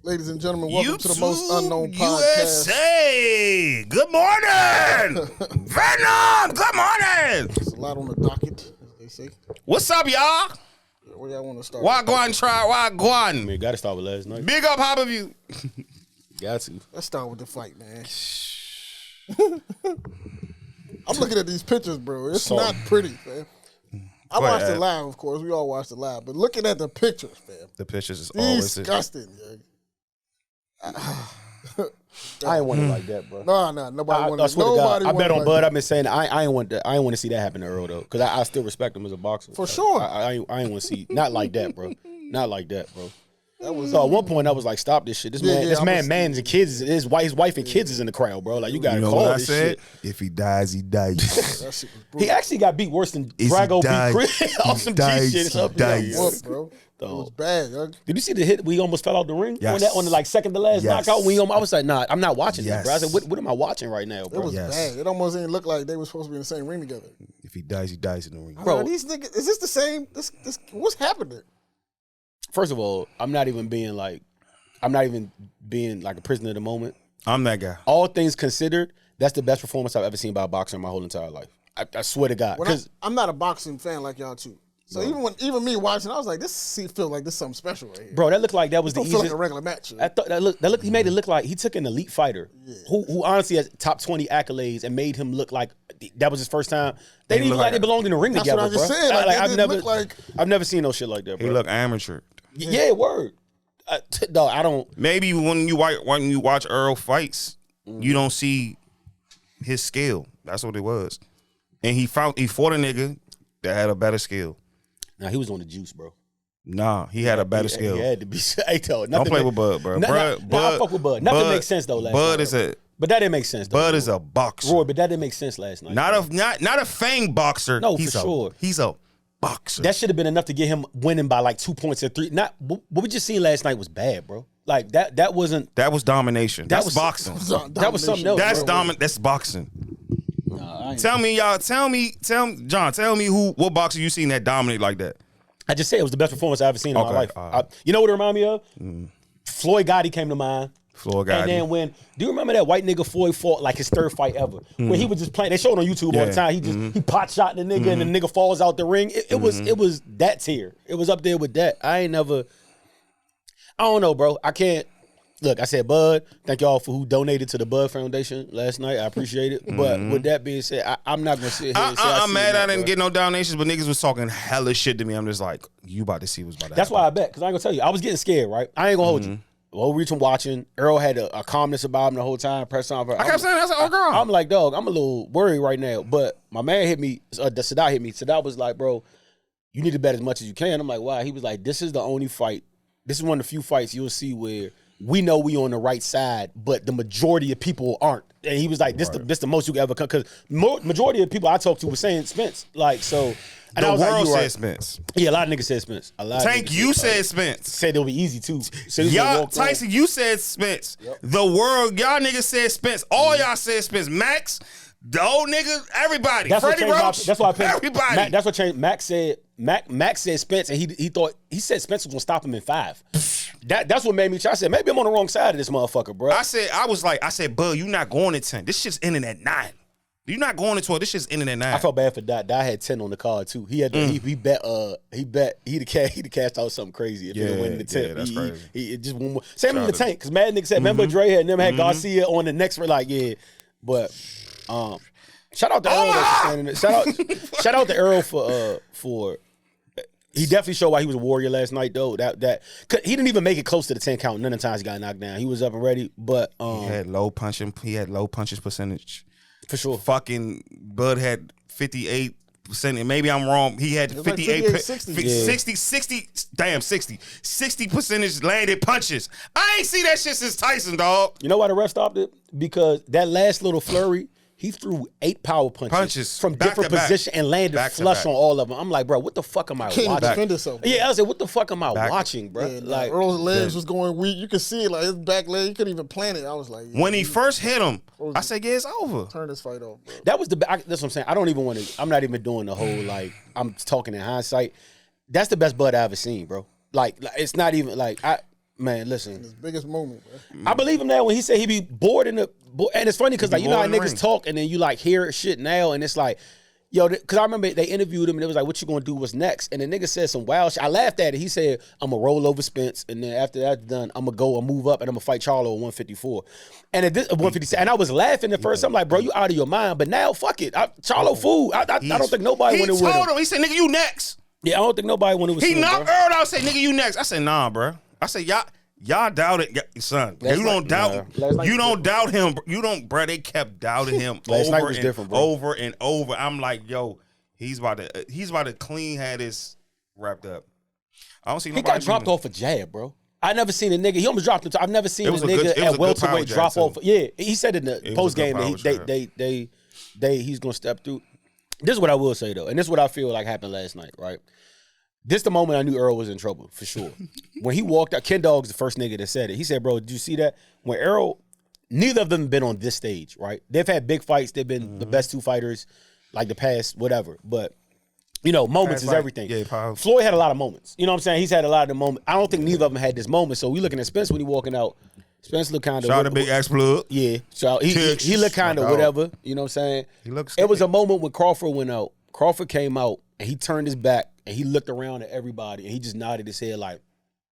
Ladies and gentlemen, welcome to the most unknown podcast. USA! Good morning! Venom! Good morning! There's a lot on the docket, as they say. What's up, y'all? Where y'all want to start? Wagwan try, Wagwan. Man, gotta start with last night. Big up, Hop of you. Got to. Let's start with the fight, man. I'm looking at these pictures, bro. It's not pretty, man. I watched it live, of course. We all watched it live. But looking at the pictures, man. The pictures is always disgusting, I ain't want it like that, bro. No, nobody wanted. I swear to God, I bet on like Bud. that. I've been saying I ain't want that. I ain't want to see that happen to Earl though, because I still respect him as a boxer. For sure. I ain't want to see not like that, bro. Not like that, bro. That was So at one point I was like, stop this shit. This man, mans and kids, his wife and kids is in the crowd, bro. Like you gotta call what I this said? shit. If he dies, he dies. That shit was brutal. He actually got beat worse than Is he Drago died? beat Chris on some G dies, shit. he Up dies. What, bro? It was bad, yo. Did you see the hit? We almost fell out the ring Yes. on the like second to last Yes. knockout. I was like, nah, I'm not watching Yes. that, bro. I said, what am I watching right now, bro? It was Yes. bad. It almost didn't look like they were supposed to be in the same ring together. If he dies, he dies in the ring. Bro, these niggas, is this the same? This what's happening? First of all, I'm not even being like a prisoner of the moment. I'm that guy. All things considered, that's the best performance I've ever seen by a boxer in my whole entire life. I swear to God. When I'm not a boxing fan like y'all too. So even me watching, I was like, this feels like this something special right here. Bro, that looked like that was the Don't feel easiest. like a regular match. I thought that looked. He made it look like he took an elite fighter who honestly has top 20 accolades and made him look like that was his first time. They didn't even like they belonged in the ring That's together, what I just bro. said. Like, I've never seen no shit like that, bro. He look amateur. Yeah, word. Dog, I don't. Maybe when you watch Earl fights, you don't see his skill. That's what it was. And he fought a nigga that had a better skill. Nah, he was on the juice, bro. Nah, he had a better skill. He had to be. Hey, Don't play with Bud, bro. I fuck with Bud. Nothing makes sense though. Bud is a. But that didn't make sense. Though, Bud is a boxer. Roy, but that didn't make sense last night. Not a fang boxer. No, for sure. He's a boxer. That should have been enough to get him winning by like 2 points or 3. Not what we just seen last night was bad, bro. Like that wasn't. That was domination. That's boxing. That was something else. That's boxing. Nah, Tell me, John. Tell me what boxer you seen that dominate like that? I just said it was the best performance I ever seen in my life. Right. You know what it reminded me of? Floyd Gotti came to mind. Floyd Gotti. And then do you remember that white nigga Floyd fought like his third fight ever? When he was just playing, they showed it on YouTube all the time. He pot shot the nigga and the nigga falls out the ring. It was that tier. It was up there with that. I don't know, bro. I can't. Look, I said, Bud, thank y'all for who donated to the Bud Foundation last night. I appreciate it. But with that being said, I'm not going to sit here and say I'm mad I didn't get no donations, but niggas was talking hella shit to me. I'm just like, you about to see what's about to happen. That's why I bet, because I ain't going to tell you. I was getting scared, right? I ain't going to hold you. The whole reason watching, Earl had a calmness about him the whole time. Press on. I kept saying, that's an old girl. I'm like, dog, I'm a little worried right now. But my man hit me, Sadat hit me. Sadat was like, bro, you need to bet as much as you can. I'm like, why? He was like, this is the only fight. This is one of the few fights you'll see where we know we on the right side, but the majority of people aren't. And he was like, this the most you can ever come. Because majority of people I talked to were saying Spence. Like, so. And the I was world like, said Spence. Yeah, a lot of niggas said Spence. Tank, you said Spence. Said it'll be easy, too. Y'all, Tyson, you said Spence. Yep. The world, y'all niggas said Spence. All y'all said Spence. Max, the old nigga, everybody. That's Freddie Roach, that's why I picked everybody. That's what changed. Max said Spence, and he said Spence was gonna stop him in 5. That's what made me try. I said, maybe I'm on the wrong side of this motherfucker, bro. I said, Bud, you not going at 10. This shit's ending at 9. You're not going to 12. This shit's ending at 9. I felt bad for Dot. Dot had 10 on the card too. He had he bet he'd have cashed out something crazy if he would win the 10. Yeah, that's crazy. He just one more. Same in the Tank, because Mad Nigga said, remember Dre had them had Garcia on the next like but shout out to Earl. Shout out to Earl for he definitely showed why he was a warrior last night though. That he didn't even make it close to the 10 count. None of the times he got knocked down. He was up and ready, but he had low punches percentage. For sure. Fucking Bud had 58%. And maybe I'm wrong. He had 58, like 60 percentage landed punches. I ain't see that shit since Tyson, dog. You know why the ref stopped it? Because that last little flurry, he threw 8 power punches from back different to back. positions and landed Back to flush back. on all of them. I'm like, bro, what the fuck am I Can't even watching? defend himself. Bro. Yeah, I was like, what the fuck am I Back. watching, bro? Yeah, like Earl's legs was going weak. You could see it, like his back leg. He couldn't even plant it. I was like, When he first hit him, I said, yeah, it's over. turn this fight off, bro. that was that's what I'm saying. I don't even want to. I'm not even doing the whole like. I'm talking in hindsight. That's the best Bud I ever seen, bro. Like it's not even like Man, listen. His biggest moment, bro. I believe him now when he said he be bored in the. And it's funny because like you know how bored in the niggas ring. talk and then you like hear shit now and it's like, yo, because I remember they interviewed him and it was like, what you gonna do? What's next? And the nigga said some wild shit. I laughed at it. He said, I'm gonna roll over Spence and then after that's done, I'm gonna move up and I'm gonna fight Charlo at 154. And at this 156, and I was laughing at first. I'm like, bro, you out of your mind. But now, fuck it, Charlo fool. I don't think nobody wanted with him. He told him. He said, "Nigga, you next." Yeah, I don't think nobody wanted with him. He knocked Earl out. Say, "Nigga, you next." I said, "Nah, bro." I said, Y'all doubted, son. Last You night- don't doubt. nah. Last night You was don't doubt him. You don't, bro. They kept doubting him Last night over was and different, bro. over and over. I'm like, yo, he's about to clean had his wrapped up. I don't see He nobody got dropped beating him. off a jab, bro. I never seen a nigga. He almost dropped him. I've never seen It a was a good- nigga it was a at good welterweight power drop jab, off. too. Yeah, he said in the was a post good game power that he's gonna step through. This is what I will say though, and this is what I feel like happened last night. Right, this the moment I knew Earl was in trouble for sure. When he walked out, Ken Dogg's the first nigga that said it. He said, "Bro, did you see that?" When Earl, neither of them have been on this stage. Right, they've had big fights. They've been the best two fighters, like the past whatever, but. You know, moments is Past fight. everything. Yeah, power. Floyd had a lot of moments. You know what I'm saying? He's had a lot of the moments. I don't think neither of them had this moment. So we looking at Spence when he walking out. Spence look kind of. Shout out to Big X Plug. Yeah. So he looked kind of My dog. whatever. You know what I'm saying? He looks It was scared. a moment when Crawford went out. Crawford came out and he turned his back and he looked around at everybody and he just nodded his head like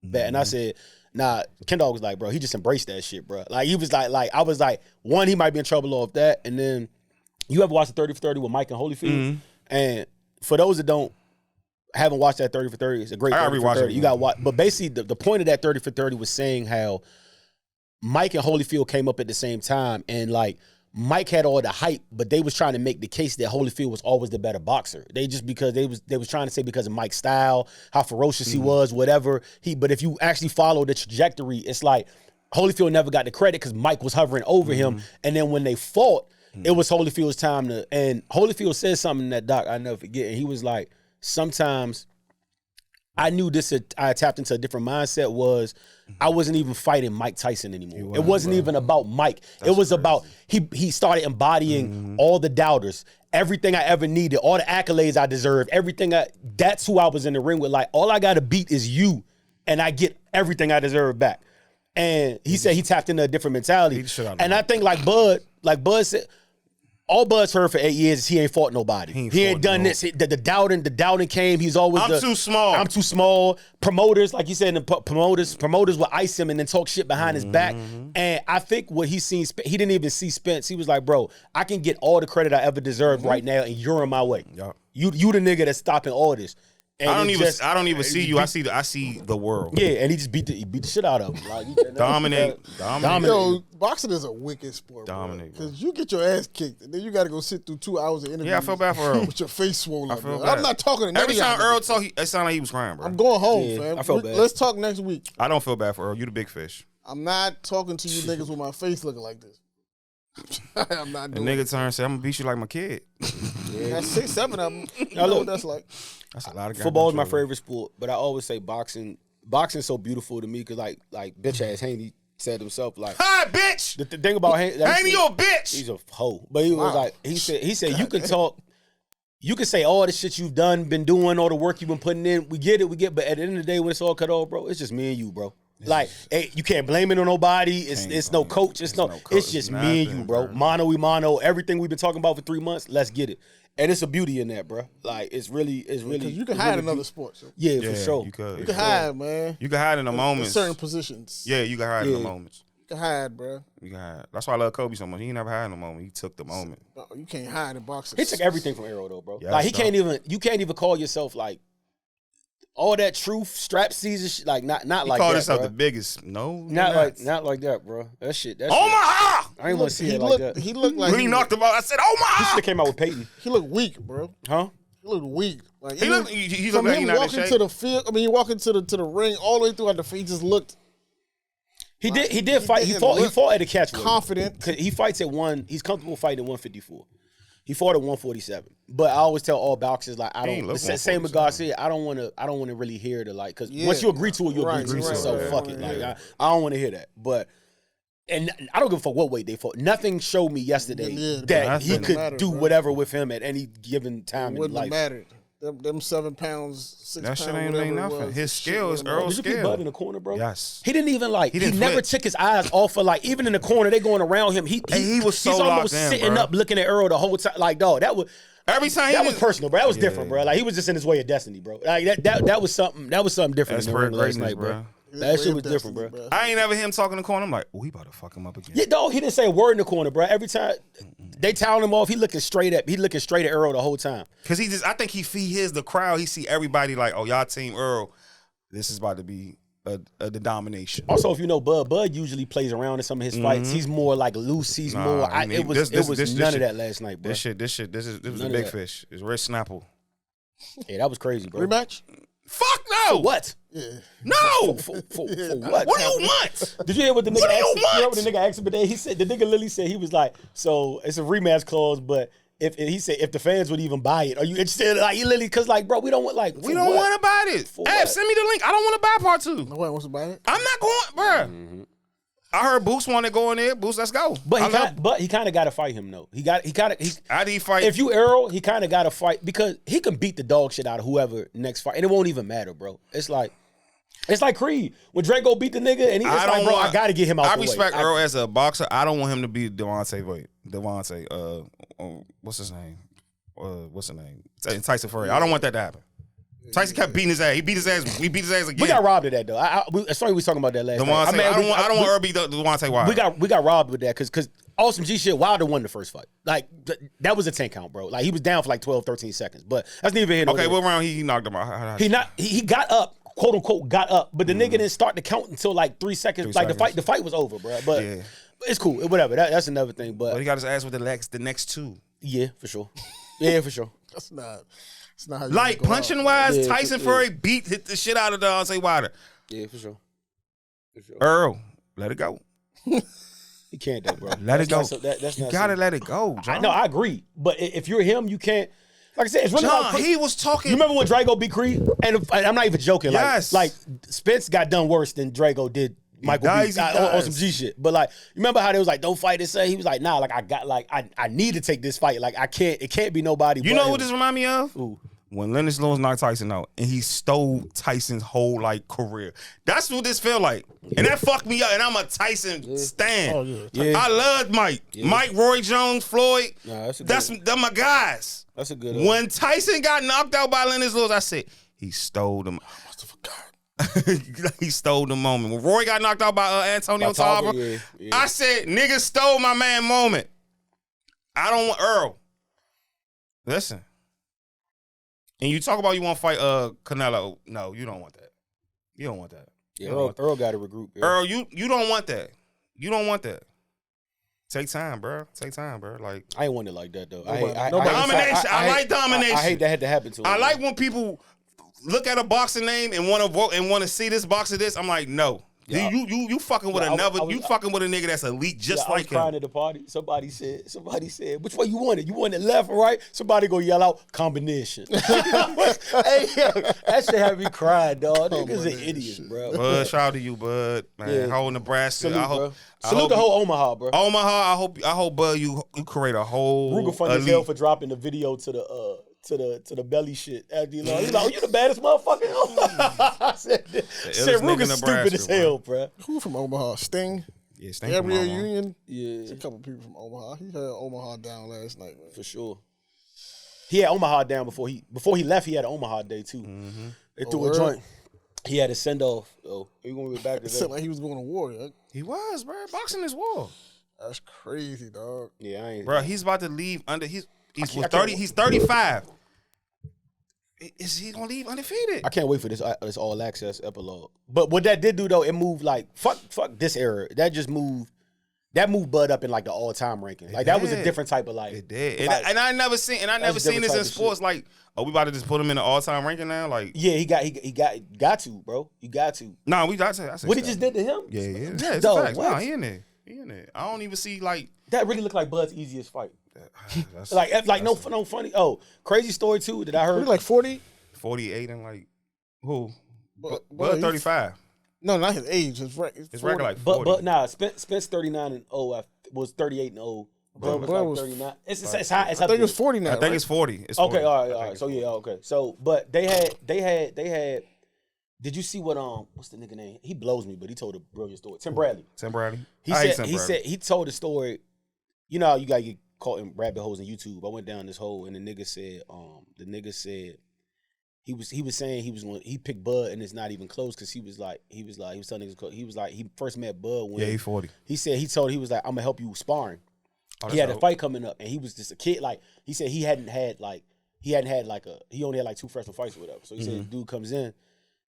that. And I said, nah, Ken Dog was like, bro, he just embraced that shit, bro. Like he was like I was like, one, he might be in trouble off that. And then you ever watch the 30 for 30 with Mike and Holyfield? And for those that haven't watched that 30 for 30, it's a great I gotta 30 for rewatch 30. it. You got watch, but basically the point of that 30 for 30 was saying how Mike and Holyfield came up at the same time, and like Mike had all the hype, but they was trying to make the case that Holyfield was always the better boxer. They just because they was trying to say because of Mike's style, how ferocious he was, whatever. But if you actually follow the trajectory, it's like Holyfield never got the credit because Mike was hovering over him, and then when they fought, it was Holyfield's time to. And Holyfield said something in that doc I never forget, and he was like, sometimes I knew this. I tapped into a different mindset. Was I wasn't even fighting Mike Tyson anymore. It wasn't even about Mike. It was about he started embodying all the doubters, everything I ever needed, all the accolades I deserved, everything. That's who I was in the ring with. Like all I got to beat is you, and I get everything I deserve back. And he said he tapped into a different mentality. And I think like Bud said. All Bud's heard for 8 years is he ain't fought nobody. He ain't done this. The doubting came. He's always I'm too small. I'm too small. Promoters, like you said, promoters will ice him and then talk shit behind his back. And I think what he seen, he didn't even see Spence. He was like, bro, I can get all the credit I ever deserved right now, and you're in my way. Yup. You the nigga that's stopping all this. And I don't it even see you. I see the world. Yeah, and he just beat the shit out of him. Like, Dominate. Yo, boxing is a wicked sport, Dominate, bro. because you get your ass kicked and then you got to go sit through 2 hours of interviews. Yeah, I feel bad for Earl. with your face swollen. feel Bro. bad. I'm not talking to none Every of y'all time Earl niggas. talk, it sounded like he was crying, bro. I'm going home, Yeah, fam. I felt bad. Let's talk next week. I don't feel bad for Earl. You the big fish. I'm not talking to you niggas with my face looking like this. I'm not The doing nigga it. turned and said, I'm gonna beat you like my kid. That's 6, 7 of them. You Now know look. what that's like. That's a lot of Football is my goddamn trouble. favorite sport, but I always say boxing. Boxing's so beautiful to me because like bitch ass Haney said himself like Hi, bitch. the thing about Haney. Ain't you a bitch? He's a hoe, but he was Wow. like he said you can talk, you can say all the shit you've been doing, all the work you've been putting in. We get it, but at the end of the day when it's all cut off, bro, it's just me and you, bro. Like, hey, you can't blame it on nobody. It's no coach. It's just me and you, nothing, bro. bro. Mano y mano. Everything we've been talking about for 3 months. Let's get it. And it's a beauty in that, bro. Like, it's really. Because you can it's hide really in other sports. So. Yeah, Yeah, for sure. you could. You can hide, man. You can hide in the In moments. certain positions. Yeah, you can hide in the Yeah. moments. You can hide, bro. You can hide. That's why I love Kobe so much. He ain't never had in the moment. He took the moment. No, you can't hide in boxing. He took everything from Arrow though, bro. Yeah, like he that's can't even. You can't even call yourself like all that truth strap Caesar shit. Like not He like called that, himself bro. the biggest. No, Not you're like that, bro. That shit. That Omaha! shit. I ain't want to see he it looked, like that. He looked like When he knocked him out, I said, He should Omaha! have came out with Peyton, He looked weak, bro. huh? He looked weak. Like He looked from like he him not in walking shape. to the field. I mean, he walking to the ring all the way throughout the field. He just looked He did fight. He didn't fought look at a catchweight. confident. He fights at He's comfortable fighting at 154. He fought at 147. But I always tell all boxers like I He ain't don't. look The same with 147. Garcia. I don't want to really hear the like because Yeah. once you agree to it, you Right, agree to it. right, So right, fuck right, it. Like yeah. I don't want to hear that. But and I don't give a fuck what weight they fought. Nothing showed me yesterday Yeah, that he nothing could mattered, do bro. whatever with him at any given time in Wouldn't have life. mattered. Them 7 pounds, 6 That pounds, shit ain't whatever it nothing. was. His Shit skill is wasn't Earl's Did you peep skill. Bud in the corner, bro? Yes. He didn't even like. He didn't never flip. took his eyes off of like even in the corner. They going around him. He was so he's almost locked in, sitting bro. up looking at Earl the whole time. Like dog, that was. Every time That he was personal, bro. That was different, bro. Like he was just in his way of destiny, bro. Like that was something. That was something different That's in the for ring last greatness, night, bro. bro. That shit was different, bro. I ain't never hear him talking in the corner. I'm like, oh, he about to fuck him up again. Yeah, dog. He didn't say a word in the corner, bro. Every time they toweling him off, he looking straight at Earl the whole time. Cause I think he hears the crowd. He see everybody like, oh, y'all team Earl. This is about to be the domination. Also, if you know Bud usually plays around in some of his fights. He's more like loose. He's more. I mean, It was this none shit- of that last night, bro. This was None a of big that. fish. It's Red Snapple. Yeah, that was crazy, bro. Rematch? Fuck no. What? Yeah. No. For what? What do you want? Did you hear what the nigga What do you asked? You heard want? what the nigga asked him today? He said the nigga literally said he was like, so it's a rematch clause, but if he said if the fans would even buy it, are you interested? Like he literally because like bro, we don't want like We don't want to buy it. For Hey, what? send me the link. I don't want to buy part 2. Nobody wants to buy it. I'm not going, bruh. I heard Boots want to go in there. Boots, let's go. But he kind of got to fight him though. How do you fight? If you Errol, he kind of got to fight because he can beat the dog shit out of whoever next fight, and it won't even matter, bro. It's like Creed when Drago beat the nigga, and he's like, bro, I got to get him out. I the way. respect Earl as a boxer. I don't want him to be Devontae. What's his name? Tyson Fury. I don't want that to happen. Tyson kept beating his ass. He beat his ass. We beat his ass again. We got robbed of that though. Sorry, we was talking about that last night. I don't want Earl to be Devontae Wilder. We got robbed with that because Awesome G shit. Wilder won the first fight. Like that was a 10 count, bro. Like he was down for like 12, 13 seconds. But that's neither here nor Okay, there. what round he knocked him out? He got up, quote unquote, got up, but the nigga didn't start to count until like 3 seconds. Like the fight was over, bro. But Yeah. it's cool. Whatever. That's another thing. But But he got his ass with the next 2. yeah, for sure. Yeah, for sure. That's not how you Like go punching out. wise, Yeah, Tyson yeah. Fury hit the shit out of Devontae Wilder. Yeah, for sure. For sure. Earl, let it go. He can't though, bro. Let it go. That's You not gotta something- let it go, John. No, I agree. But if you're him, you can't. Like I said, it's really John, about he was talking. You remember when Drago beat Creed? And I'm not even joking. Yes. Like Spence got done worse than Drago did Michael does, B. he on does. some G shit. But like, you remember how they was like, don't fight this? He was like, nah, like I need to take this fight. Like it can't be nobody. You but know him. what this remind me of? Ooh. When Lennox Lewis knocked Tyson out and he stole Tyson's whole like career. That's what this feel like. And that fucked me up. And I'm a Tyson stan. Oh, yeah. Yeah. I love Mike. Mike, Roy Jones, Floyd. Nah, They're my guys. That's a good. When Tyson got knocked out by Lennox Lewis, I said, he stole them. I must have forgot. He stole the moment. When Roy got knocked out by Antonio By Tarver, Tarver, yeah. I said, nigga stole my man moment. I don't want Earl. Listen. And you talk about you want to fight Canelo. No, you don't want that. You don't want that. Yeah, You don't want Earl got to regroup. Yeah. Earl, you don't want that. You don't want that. Take time, bro. Take time, bro. Like I ain't want it like that though. Nobody- domination. I like domination. I hate that had to happen to him. I like when people look at a boxing name and want to vote and want to see this boxer this. I'm like, no. Yeah. You fucking with Yeah, you fucking with a nigga that's elite just I was like crying him. at the party. Somebody said, which way you want it? You want it left or right? Somebody go yell out combination. Hey, yo, that shit had me crying, dog. Niggas are idiots, bro. Bud, shout out to you, Bud. Man, Yeah. whole Nebraska. Salute, I hope. bro. I Salute hope the you- whole Omaha, bro. Omaha. I hope, Bud, you create a whole Ruger funny as hell elite. for dropping the video to the belly shit. After you know, he's like, oh, you the baddest motherfucker. I said illest nigga Ruger's in stupid as Nebraska, hell, bro. Who from Omaha? Sting? Yeah, thank you, Gabrielle Mama. Union? Yeah, There's a couple people from Omaha. He had Omaha down last night, man. for sure. He had Omaha down before he left. He had an Omaha day too. They threw a word? joint. He had a send off. Oh, we gonna be back to It sounded that. like he was going to war. Yeah. He was, bro. Boxing is war. That's crazy, dog. Yeah, I ain't. Bro, he's about to leave under. He's can't- with I can't- 30. He's 35. Is he gonna leave undefeated? I can't wait for this all access epilogue. But what that did do though, it moved like fuck this era. That just moved. That moved Bud up in like the all time ranking. Like that was a did. different type of like. It did, like- and I never seen a this different in type of sports. Like, are we about to just put him in the all time ranking now? Like, Yeah, he got to, bro. You got to. nah, I say What he just did to him? Yeah, it's Dog, a fact. what? Nah, he in there. I don't even see like. That really looked like Bud's easiest fight. That's, Like no funny. Oh, crazy story too that I He heard. like 40? 48 and like who? But Bud he's- 35. No, not his age. His It's record like 40. But nah, Spence 39 and 0 was 38 and 0 Bud was Bud like was- 39. It's high. It's I up think there. it's 40 now. I think right? it's 40. It's Okay, 40. all right. So yeah, okay. So, but they had. Did you see what what's the nigga name? He blows me, but he told a brilliant story. Tim Bradley. Tim Bradley. He I hate said Tim Bradley. he told a story. You know how you gotta get caught in rabbit holes in YouTube. I went down this hole and the nigga said he was saying he picked Bud and it's not even close because he was telling niggas he first met Bud when Yeah, he 40. he was like, I'm gonna help you sparring. Oh, He that's had a dope. fight coming up and he was just a kid. Like he said he only had like 2 professional fights or whatever. So he said the dude comes in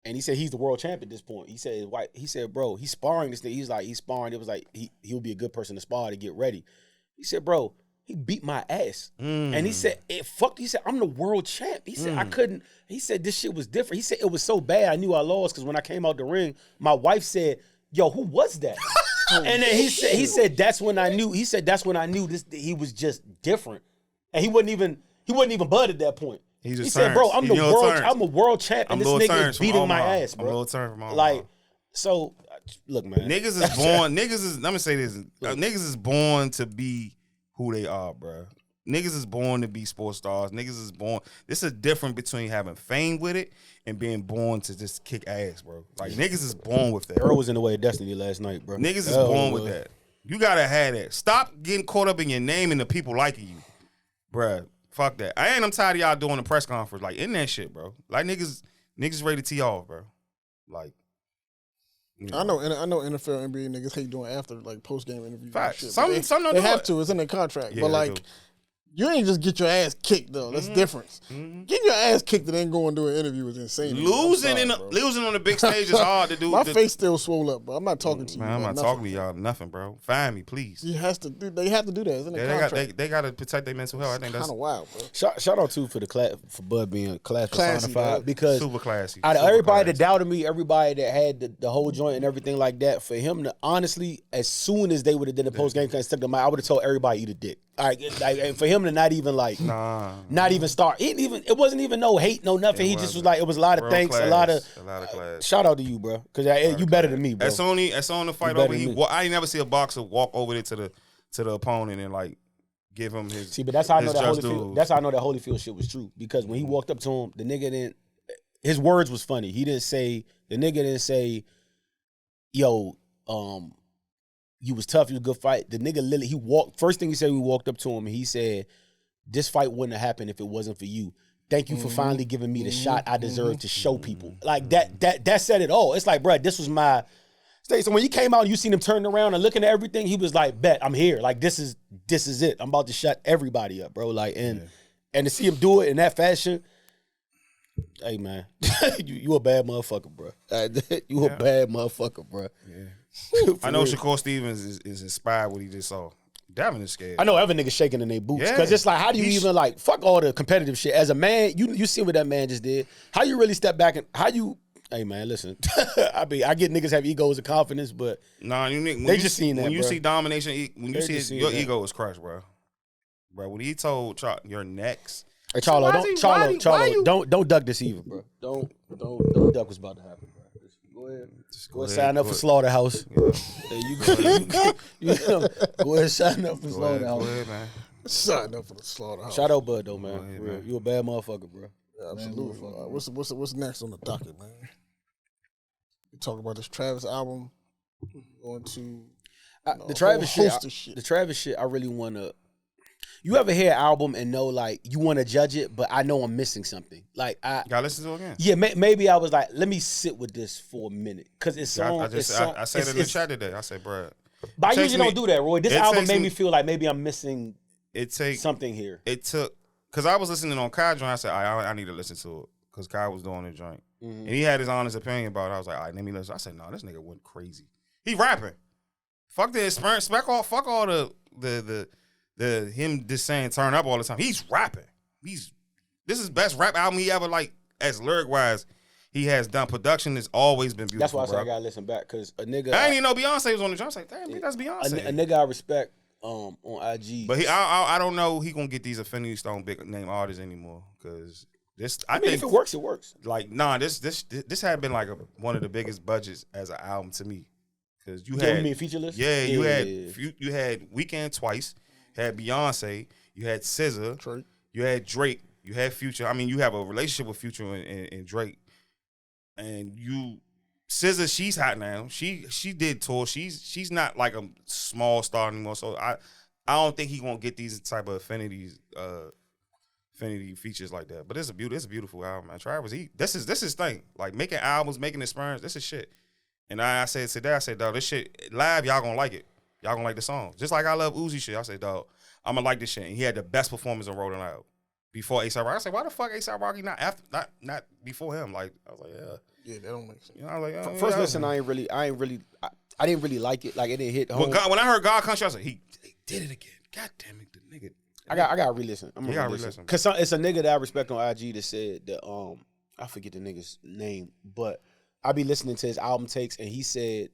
and he said he's the world champ at this point. He said, bro, he's sparring this thing. He's sparring. It was like he'll be a good person to spar to get ready. He said, bro, he beat my ass. And he said, he said, I'm the world champ. He said, I couldn't. He said, this shit was different. He said, it was so bad, I knew I lost because when I came out the ring, my wife said, yo, who was that? And then he said, that's when I knew. He said, that's when I knew he was just different. And he wasn't even Bud at that point. He He said, bro, I'm a world champ, and this nigga is beating my ass, I'm a little bro. turn from Omaha. Like, so, look, man. Niggas is born. Let me say this. Niggas is born to be who they are, bro. Niggas is born to be sports stars. Niggas is born. This is different between having fame with it and being born to just kick ass, bro. Like, niggas is born with that. Earl was in the way of destiny last night, bro. Niggas is born with that. You gotta have that. Stop getting caught up in your name and the people liking you, bruh. Fuck that. I'm tired of y'all doing a press conference like in that shit, bro. Like niggas ready to tee off, bro. Like, I know NFL, NBA niggas hate doing after like post game interviews. Facts. And shit, Some but don't they do have it. to. It's in their contract. Yeah, but they like, do. you ain't just get your ass kicked though. That's the difference. Getting your ass kicked and then going to do an interview is insane. losing bro. losing on the big stage is hard to do. My face still swole up, bro. I'm not talking to you. Man, I'm about not nothing. talking to y'all nothing, bro. Find me, please. He has to do. They have to do that. It's in the Yeah, contract. they got to protect their mental health. I think that's Kind of wild, bro. Shout out to for the class for Bud being class Classy, personified dog. because super classy. out of Super everybody classy. that doubted me, everybody that had the whole joint and everything like that, for him to honestly, as soon as they would have did the post game and stuck them out, I would have told everybody eat a dick. All right, like, and for him to not even like, not even start. It wasn't even no hate, no nothing. He just was like, it was a lot of World thanks, class, a lot of class. shout out to you, bro, because you better than me, bro. That's on the fight better over. than me. I ain't never see a boxer walk over there to the opponent and like give him his. See, but that's how I know his that just Holyfield. dues. That's how I know that Holyfield shit was true. Because when he walked up to him, the nigga didn't. His words was funny. The nigga didn't say, "Yo, you was tough. You was a good fight." The nigga literally First thing he said when we walked up to him, he said, "This fight wouldn't have happened if it wasn't for you. Thank you for finally giving me the shot I deserve to show people." Like that said it all. It's like, bro, this was my. So when you came out and you seen him turning around and looking at everything, he was like, bet, I'm here. Like, this is it. I'm about to shut everybody up, bro. Like, and to see him do it in that fashion, hey, man, you a bad motherfucker, bro. You a bad motherfucker, bro. Yeah. I know Shakur Stevens is inspired what he just saw. Davin is scared. I know other niggas shaking in their boots. Yeah. Because it's like, how do you even, like, fuck all the competitive shit. As a man, you see what that man just did. How you really step back and hey, man, listen. I get niggas have egos and confidence, but Nah, they just seen that, when you bro. see domination, when you They see just seen your that. ego is crushed, bro. Bro, when he told your next, hey, Charlo, why you- don't duck this either, bro. Don't duck what's about to happen, bro. Go ahead, sign up for Slaughterhouse. There you go. Go ahead, sign up for Go Slaughterhouse. ahead, man. Sign up for the slaughterhouse. Shout out Bud though, man. Go ahead, For real. man. You a bad motherfucker, bro. Absolutely. What's next on the docket, man? We talk about this Travis album. Going to The Travis whole shit, host of shit. the Travis shit, I really want to. You ever hear an album and know like you want to judge it, but I know I'm missing something. Like Gotta listen to it again. yeah, maybe I was like, let me sit with this for a minute because it's song. I said it in the chat today. I said, bro, But I takes usually me- don't do that, Roy. This it album takes made me- me feel like maybe I'm missing it takes something here. it took because I was listening on Kai joint. I said I need to listen to it because Kai was doing the joint and he had his honest opinion about it. I was like, all right, let me listen. I said, no, this nigga went crazy. He rapping. Fuck the experience. Fuck all the him just saying turn up all the time. He's rapping. This is best rap album he ever like as lyric wise. He has done. Production has always been beautiful. That's why I said bro. I gotta listen back because a nigga. I didn't even know Beyonce was on the joint. I was like, damn, nigga, that's Beyonce. a nigga I respect on IG. But I don't know he gonna get these Affinity Stone big name artists anymore because this. I I mean, think if it works, it works. like this had been like one of the biggest budgets as an album to me because you Yeah, you had mean feature list? you had Weeknd twice. had Beyonce, you had SZA, Drake. you had Drake, you had Future. I mean, you have a relationship with Future and Drake, and SZA, she's hot now. She did tour. She's not like a small star anymore. So I don't think he gonna get these type of affinity features like that. But it's a beautiful album, man. Travis, this is his thing. Like making albums, making experience. This is shit. And I said today, dog, this shit live, y'all gonna like it. Y'all gonna like the song. Just like I love Uzi shit. I said, dog, I'm gonna like this shit. And he had the best performance in Rolling Loud before A$AP Rocky. I said, why the fuck A$AP Rocky not before him? Like I was like, yeah. Yeah, that don't make sense. You know, I was like, First listen, I didn't really like it. Like it didn't hit home. When I heard God Country, I was like, he did it again. God damn it, the nigga. I got to re-listen. I'm You gonna gotta re-listen. re-listen. Cause it's a nigga that I respect on IG that said that I forget the nigga's name, but I be listening to his album takes, and he said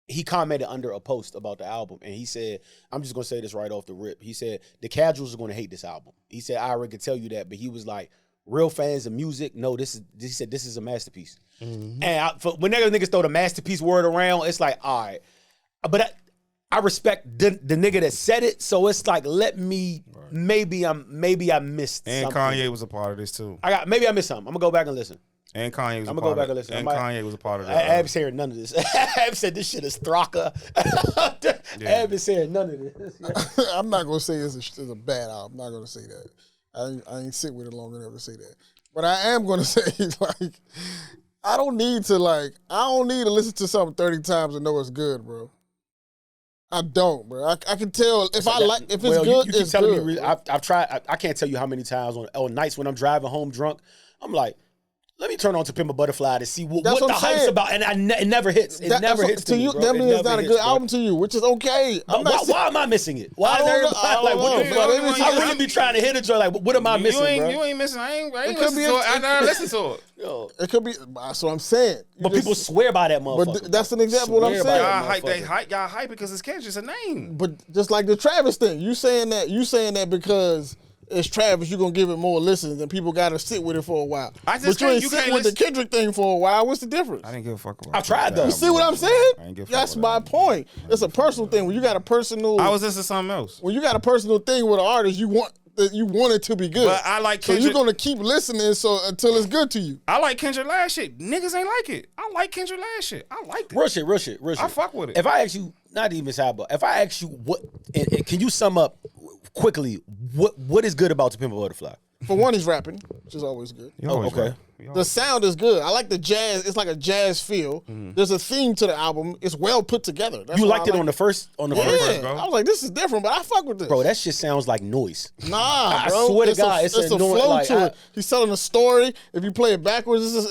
he commented under a post about the album, and he said, I'm just gonna say this right off the rip. He said the casuals are gonna hate this album. He said I already could tell you that, but he was like, real fans of music, no, he said this is a masterpiece. Mm-hmm. And whenever niggas throw the masterpiece word around, it's like, all right, but I respect the nigga that said it, so it's like, maybe I missed And something. Kanye was a part of this too. Maybe I missed something. I'm gonna go back and listen. And Kanye was I'm a gonna part go back of and it. listen. And Kanye was a part of that. Ab's hearing none of this. Ab said this shit is thraka. Ab is hearing none of this. I'm not gonna say it's a bad album. I'm not gonna say that. I ain't sit with it long enough to say that. But I am gonna say like I don't need to listen to something 30 times and know it's good, bro. I don't, bro. I can tell if it's good, you keep it's telling good. me. I've tried. I can't tell you how many times on nights when I'm driving home drunk, I'm like, let me turn on To Pimp a Butterfly to see what the I'm hype's saying. about, and it never hits. It never hits to you. me, bro. That It means it's never not a hits, good bro. album to you, which is okay. I'm not Why am I missing it? Why I is don't know. everybody I don't like, what the know, fuck? bro. Maybe I really be trying to hit a joint. Like, what am I missing, bro? You ain't missing. I ain't could listen be to it. I never listened to it. Yo. It could be. That's what I'm saying. But people swear by that motherfucker. But that's an example of what I'm Swear by saying. that. Y'all hype because it's Kendrick's a name. But just like the Travis thing, you saying that because it's Travis, you're gonna give it more listens and people gotta sit with it for a while. I just but you can't- ain't you sit can't with the listen- Kendrick thing for a while. What's the difference? I didn't give a fuck about. I've tried though. You see what I'm saying? I ain't give a fuck That's about my that. point. It's a personal thing. When you got a personal, I was listening to something else. when you got a personal thing with an artist, you want it to be good. But I like so Kendrick. you're gonna keep listening until it's good to you. I like Kendrick last shit. Niggas ain't like it. I like Kendrick last shit. I liked it. Real shit. I fuck with it. If I ask you, not even sidebar, if I ask you what, and can you sum up quickly what is good about To Pimp a Butterfly? For one, he's rapping, which is always good. You always okay. right. The sound is good. I like the jazz. It's like a jazz feel. There's a theme to the album. It's well put together. That's You why liked I it on the first Yeah, first, bro. I was like, this is different, but I fuck with this. bro. That shit sounds like noise. Nah, I bro. swear to God, it's a annoying, flow like, to it. He's telling a story. If you play it backwards, it's just,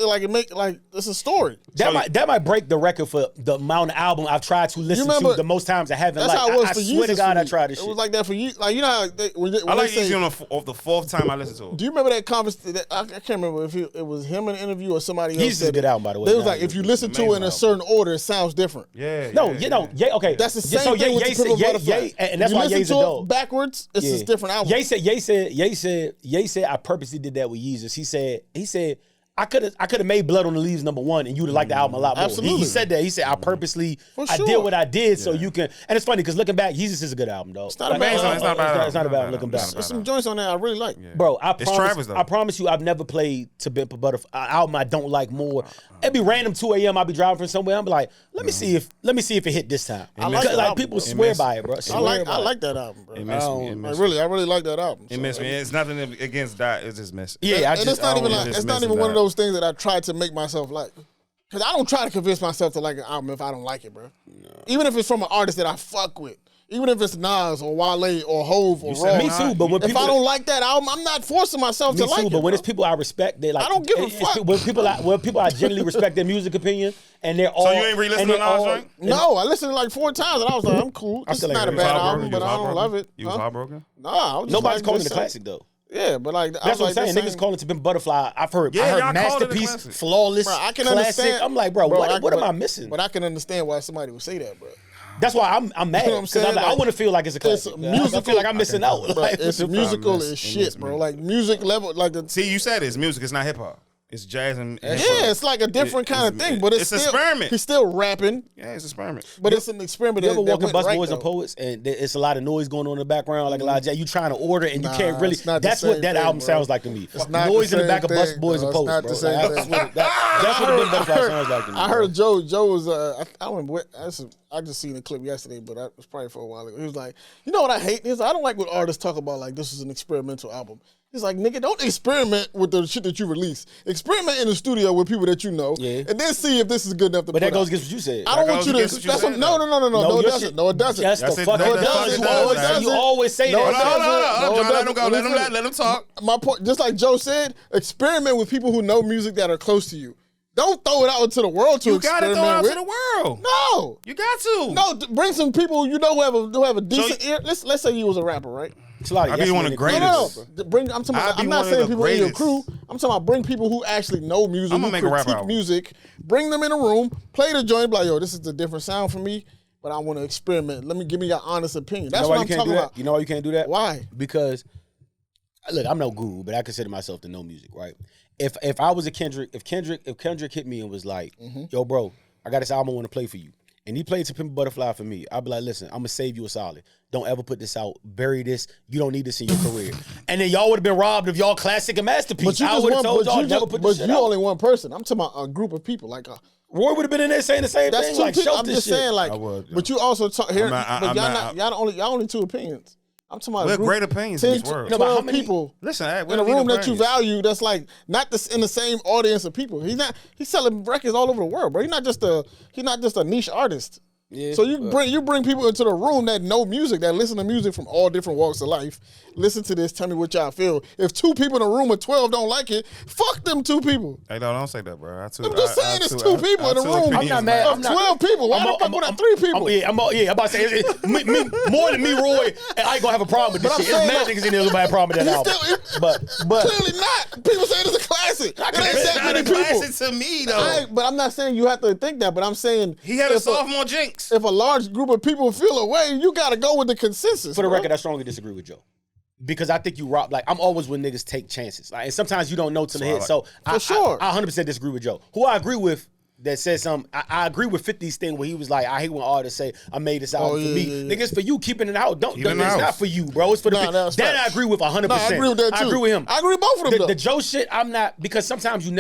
it's a story. That might break the record for the amount of album I've tried to listen remember- to the most times I haven't. That's Like, how it was I for swear to Yeezus God, for I me. tried this It shit. was like that for you. Like, you know how when I like they say, Easy off the fourth time I listened to it. do you remember that conversation? I can't remember if it was him in an interview or somebody else. Yeezus is a said good it. album, by the way. They was Nah, like, if you Yeezus listen is to it in amazing a certain order, it sounds different. Yeah. No, yeah. yeah, okay. That's the same So thing with Ye the Pimp a said, Butterfly. and that's you why listen Ye's a to dope. it backwards, it's a different album. Ye said, I purposely did that with Yeezus. He said, I could have made Blood on the Leaves #1 and you'd have liked the album a lot more. Absolutely. He said that. He said, I purposely, For I sure. did what I did so you can, and it's funny because looking back, Yeezus is a good album, though. It's not a bad album. It's not a bad album. It's not a bad album looking back. There's some joints on there I really like. Bro, It's Travis, though. I promise you, I've never played To Pimp a Butterfly, an album I don't like more. It'd be random 2 a.m. I'll be driving from somewhere. I'm like, let me see if it hit this time. I like Because, the like album, people bro. swear by it, bro. I Swear like by it. that album, bro. It missed me. It I missed me. really like that album. It missed me. It's nothing against that. It's just missing. Yeah, And it's not even like just it's not missing even one of that. those things that I try to make myself like. Because I don't try to convince myself to like an album if I don't like it, bro. Even if it's from an artist that I fuck with. Even if it's Nas or Wale or Hove or said Raw. Me too, but when If people I don't like that album, I'm not forcing myself Me to like too, it. but when bro. it's people I respect, they like. I don't give a it's- fuck. When people I genuinely respect their music opinion, and they're all. So you ain't re-listened and to they're Nas all- joint? No, I listened to it like 4 times and I was like, I'm cool. This is still ain't not a heard it. bad You was album, but I don't heartbroken? love it. You was heartbroken? Nah, I was just Nobody's like, calling it this a classic though. Yeah, but like I That's was what like, I'm saying. this Niggas ain't- calling it To Pimp a Butterfly. I've heard Yeah, y'all called it a masterpiece, classic. flawless, Bro, I can classic. understand. I'm like, bro, what but- am I missing? But I can understand why somebody would say that, bro. That's why I'm mad You know what I'm because saying? I Like, want to feel like it's a It's classic. musical. I feel like I'm missing out. Bro, Like, it's what the fuck? musical miss- as it shit, miss bro. me. Like music level, like the See, you said it's music. It's not hip hop. It's jazz and Yeah, it's like a different kind of thing, but it's an still experiment. He's still rapping, Yeah, it's an experiment. but it's an experiment. You ever that walk in went right, Busboys though. and Poets, and it's a lot of noise going on in the background, like a lot of jazz. You trying to order, and Nah, you can't really. it's not the That's what same that thing, album bro. sounds like to me. It's not Noise the in the back same of thing, Busboys bro. and It's Poets, not bro. the same That's thing. what that's what the Big Butterfly sounds like to me. I bro. heard Joe was. I don't remember what. I just seen a clip yesterday, but that was probably for a while ago. He was like, you know what I hate is I don't like when artists talk about like this is an experimental album. He's like, nigga, don't experiment with the shit that you release. Experiment in the studio with people that you know, Yeah. and then see if this is good enough to But put that goes out. against what you said. I don't That want you goes to. against what you That's said, no, it your doesn't. shit- No, it doesn't. Yes, That's the it. fuck No, it it does. doesn't. You No, it always- doesn't. You always say No, that. it doesn't. No, it John, let him go. doesn't. Let him talk. My point, just like Joe said, experiment with people who know music that are close to you. Don't throw it out into the world to You got to experiment throw it out with. to the world. No. You got to. No, bring some people you know who have a decent you- ear. Let's say you was a rapper, right? It's a lot of I be yes one men of the and greatest. No. Bring. I'm talking. I'd About, be I'm not one of saying the people in your greatest. crew. I'm talking about bring people who actually know music, I'ma who make a rap critique album. music. Bring them in a room, play the joint, be like, yo, this is a different sound for me, but I want to experiment. Give me your honest opinion. That's You know why what you I'm can't talking do that? about. You know why you can't do that? Why? Because look, I'm no guru, but I consider myself to know music, right? If I was a Kendrick, if Kendrick hit me and was like, yo, bro, I got this album I want to play for you. And he played To Pimp a Butterfly for me. I'd be like, listen, I'm gonna save you a solid. Don't ever put this out. Bury this. You don't need this in your career. And then y'all would have been robbed of y'all classic and masterpiece. But you I just would have one. told But y'all you never just. put But this shit you out. only one person. I'm talking about a group of people. Like. Roy would have been in there saying the same That's thing. two Like, people. show I'm this just shit. saying, like, I would, yeah. but you also talk here. I'm But not- y'all only two opinions. I'm talking about We're a group, great opinions in 10, this world. No, but how 12 many- people Listen, we in a don't need room that you opinions. value. That's like not this in the same audience of people. He's selling records all over the world, bro. He's not just a niche artist. Yeah, So you bring people into the room that know music, that listen to music from all different walks of life. Listen to this. Tell me what y'all feel. If 2 people in a room of 12 don't like it, fuck them 2 people. Hey, no, don't say that, bro. I'm just saying it's 2 people in a room I'm not mad. of 12 people. Why the fuck would have 3 people? I'm about to say me, more than me, Roy. And I ain't gonna have a problem with this But shit. I'm It's saying mad niggas in there who have a problem with that album. But Clearly not. People say it's a classic. It ain't It's that not many a people. classic to me, though. But I'm not saying you have to think that. But I'm saying He had a if sophomore jinx. If a large group of people feel away, you got to go with the consensus. for the bro. record, I strongly disagree with Joe. Because I think you rob. Like, I'm always when niggas take chances. Like, and sometimes you don't know till the hit. So For sure. I 100% disagree with Joe. Who I agree with that said something. I agree with 50's thing where he was like, I hate when artists say I made this album for me. yeah. Nigga, it's for you keeping it out. Keep it in It's the house. not for you, bro. It's for the Nah, that's that facts. I agree with 100%. No, I agree with that too. I agree with him. I agree with both of them, though. The Joe shit, I'm not, because sometimes you